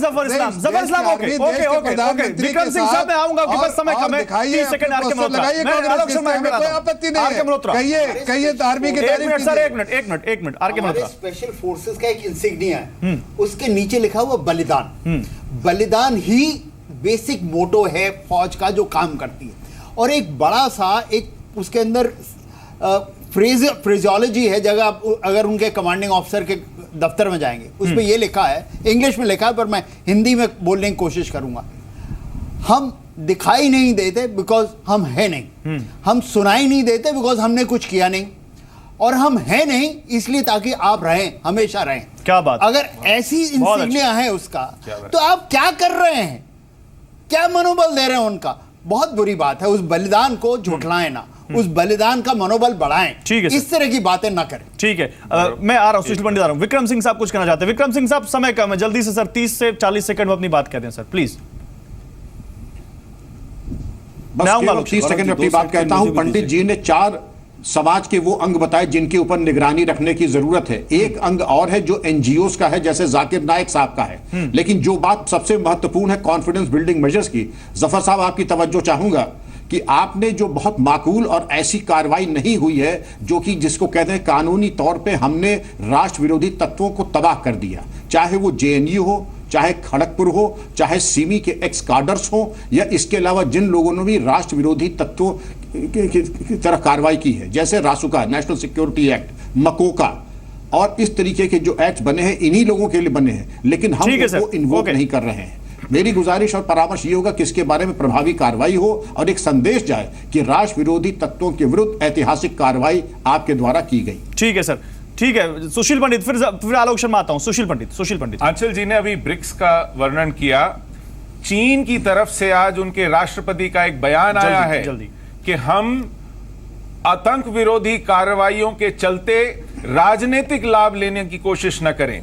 विक्रम सिंह साहब, मैं आऊंगा, बस समय कम है। 30 सेकंड आर.के. मल्होत्रा, कोई आपत्ति नहीं है। कहिए आर्मी के एक minute R K. Malhotra. Special forces का एक इंसिग्निया है, उसके नीचे लिखा हुआ बलिदान। बलिदान ही बेसिक मोटो है फौज का जो काम करती है। और एक बड़ा सा एक उसके अंदर फ्रेजियोलॉजी है। जगह अगर उनके कमांडिंग ऑफिसर के दफ्तर में जाएंगे, उस पर यह लिखा है, इंग्लिश में लिखा है पर मैं हिंदी में बोलने की कोशिश करूंगा। हम दिखाई नहीं देते बिकॉज हम है नहीं, हम सुनाई नहीं देते बिकॉज हमने कुछ किया नहीं, और हम है नहीं इसलिए ताकि आप रहें, हमेशा रहें। क्या बात, अगर ऐसी इंसिग्निया है उसका, तो आप क्या कर रहे हैं, क्या मनोबल दे रहे हैं उनका? बहुत बुरी बात है। उस बलिदान को झुठलाएं ना, उस बलिदान का मनोबल बढ़ाएं। ठीक है, इस तरह की बातें ना करें। ठीक है, मैं आ रहा हूं, सुशील पंडित आ रहा हूं। विक्रम सिंह साहब कुछ कहना चाहते हैं। विक्रम सिंह साहब, समय कम है, जल्दी से सर 30 से 40 सेकंड में अपनी बात कह दें सर, प्लीज। बस 30 सेकंड में अपनी बात कहता हूं। पंडित जी ने 4 समाज के वो अंग बताए जिनके ऊपर निगरानी रखने की जरूरत है। एक अंग और है जो एनजीओस का है, जैसे जाकिर नायक साहब का है। लेकिन जो बात सबसे महत्वपूर्ण है कॉन्फिडेंस बिल्डिंग मेजर्स की, जफर साहब आपकी तवज्जो चाहूंगा कि आपने जो बहुत माकूल और ऐसी कार्रवाई नहीं हुई है जो कि जिसको कहते हैं कानूनी तौर पे हमने राष्ट्र विरोधी तत्वों को तबाह कर दिया, चाहे वो जेएनयू हो, चाहे खड़गपुर हो, चाहे सिमी के एक्स कार्डर्स हो, या इसके अलावा जिन लोगों ने भी राष्ट्र विरोधी तत्वों की तरफ कार्रवाई की है, जैसे रासुका, नेशनल सिक्योरिटी एक्ट, मकोका और इस तरीके के जो एक्ट बने हैं, इन्हीं लोगों के लिए बने हैं, लेकिन हम उनको इन्वोक नहीं कर रहे हैं। मेरी गुजारिश और परामर्श ये होगा कि इसके बारे में प्रभावी कार्रवाई हो और एक संदेश जाए कि राष्ट्र विरोधी तत्वों के विरुद्ध ऐतिहासिक कार्रवाई आपके द्वारा की गई। ठीक है सर, ठीक है। सुशील पंडित, फिर आलोक शर्मा आता हूं। सुशील पंडित। आंचल जी ने अभी ब्रिक्स का वर्णन किया। चीन की तरफ से आज उनके राष्ट्रपति का एक बयान आया है कि हम आतंक विरोधी कार्रवाइयों के चलते राजनीतिक लाभ लेने की कोशिश न करें।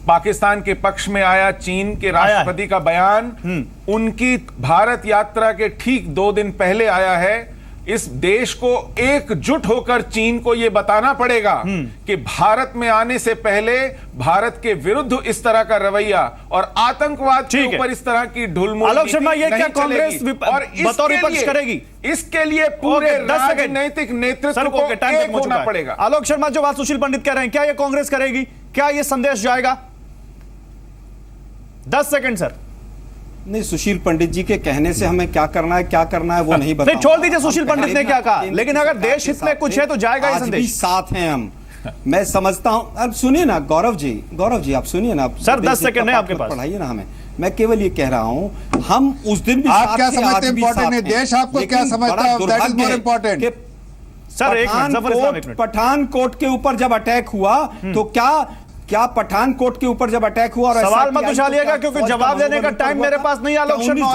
पाकिस्तान के पक्ष में आया चीन के राष्ट्रपति का बयान उनकी भारत यात्रा के ठीक 2 दिन पहले आया है। इस देश को एकजुट होकर चीन को यह बताना पड़ेगा कि भारत में आने से पहले भारत के विरुद्ध इस तरह का रवैया और आतंकवाद के ऊपर इस तरह की ढुलमुल आलोक शर्मा, ये क्या कांग्रेस बतौर विपक्ष करेगी? इसके लिए पूरे राजनीतिक नेतृत्व को एक होना पड़ेगा। आलोक शर्मा, जो बात सुशील पंडित कह रहे हैं, क्या ये कांग्रेस करेगी? क्या ये संदेश जाएगा? 10 सेकंड सर। नहीं, सुशील पंडित जी के कहने से हमें क्या करना है वो नहीं बताऊंगा। छोड़ दीजिए सुशील पंडित ने क्या कहा, लेकिन अगर देश हित में कुछ है तो जाएगा ये संदेश। साथ हैं हम, मैं समझता हूं। अब सुनिए ना गौरव जी आप सुनिए ना सर, 10 सेकंड है आपके पास, पढ़ाइए ना हमें। मैं केवल ये कह रहा हूं, हम उस दिन भी आप क्या समझते हैं इंपॉर्टेंट है, देश आपको क्या समझता है, that is more important. Sir, Pathankot के ऊपर जब अटैक हुआ तो क्या पठानकोट के ऊपर जब अटैक हुआ और सवाल मत उछालिएगा क्योंकि जवाब देने का टाइम मेरे पास नहीं। आलोक शर्मा,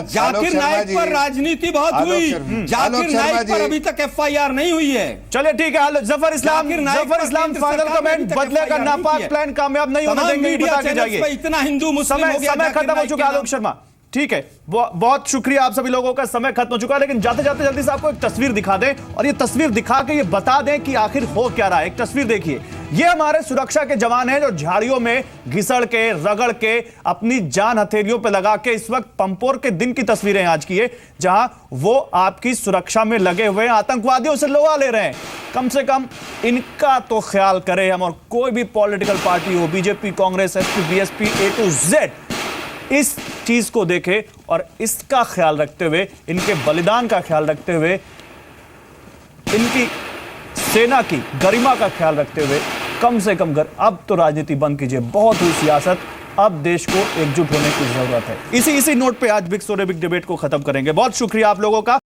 जाकिर नायक पर राजनीति बहुत हुई, जाकिर नायक पर अभी तक FIR नहीं हुई है। चलिए ठीक है, जफर इस्लाम फाइनल कमेंट, बदले का नापाक प्लान कामयाब नहीं होने देंगे, बता के जाइए। इतना हिंदू मुस्लिम समय खत्म हो चुका। आलोक शर्मा, ठीक है, बहुत शुक्रिया आप सभी लोगों का, समय खत्म हो चुका है। लेकिन जाते जाते जल्दी से आपको एक तस्वीर दिखा दें और ये तस्वीर दिखा के ये बता दें कि आखिर हो क्या रहा है। एक तस्वीर देखिए, ये हमारे सुरक्षा के जवान हैं जो झाड़ियों में घिसड़ के, रगड़ के, अपनी जान हथेलियों पे लगा के, इस वक्त पंपोर के दिन की तस्वीरें आज की है, जहां वो आपकी सुरक्षा में लगे हुए आतंकवादियों से लोहा ले रहे हैं। कम से कम इनका तो ख्याल करें हम, और कोई भी पॉलिटिकल पार्टी हो, BJP, Congress, SP, BSP, A to Z, इस चीज को देखे और इसका ख्याल रखते हुए, इनके बलिदान का ख्याल रखते हुए, इनकी सेना की गरिमा का ख्याल रखते हुए, कम से कम अब तो राजनीति बंद कीजिए, बहुत हुई सियासत, अब देश को एकजुट होने की जरूरत है। इसी नोट पे आज बिग स्टोरी बिग डिबेट को खत्म करेंगे। बहुत शुक्रिया आप लोगों का।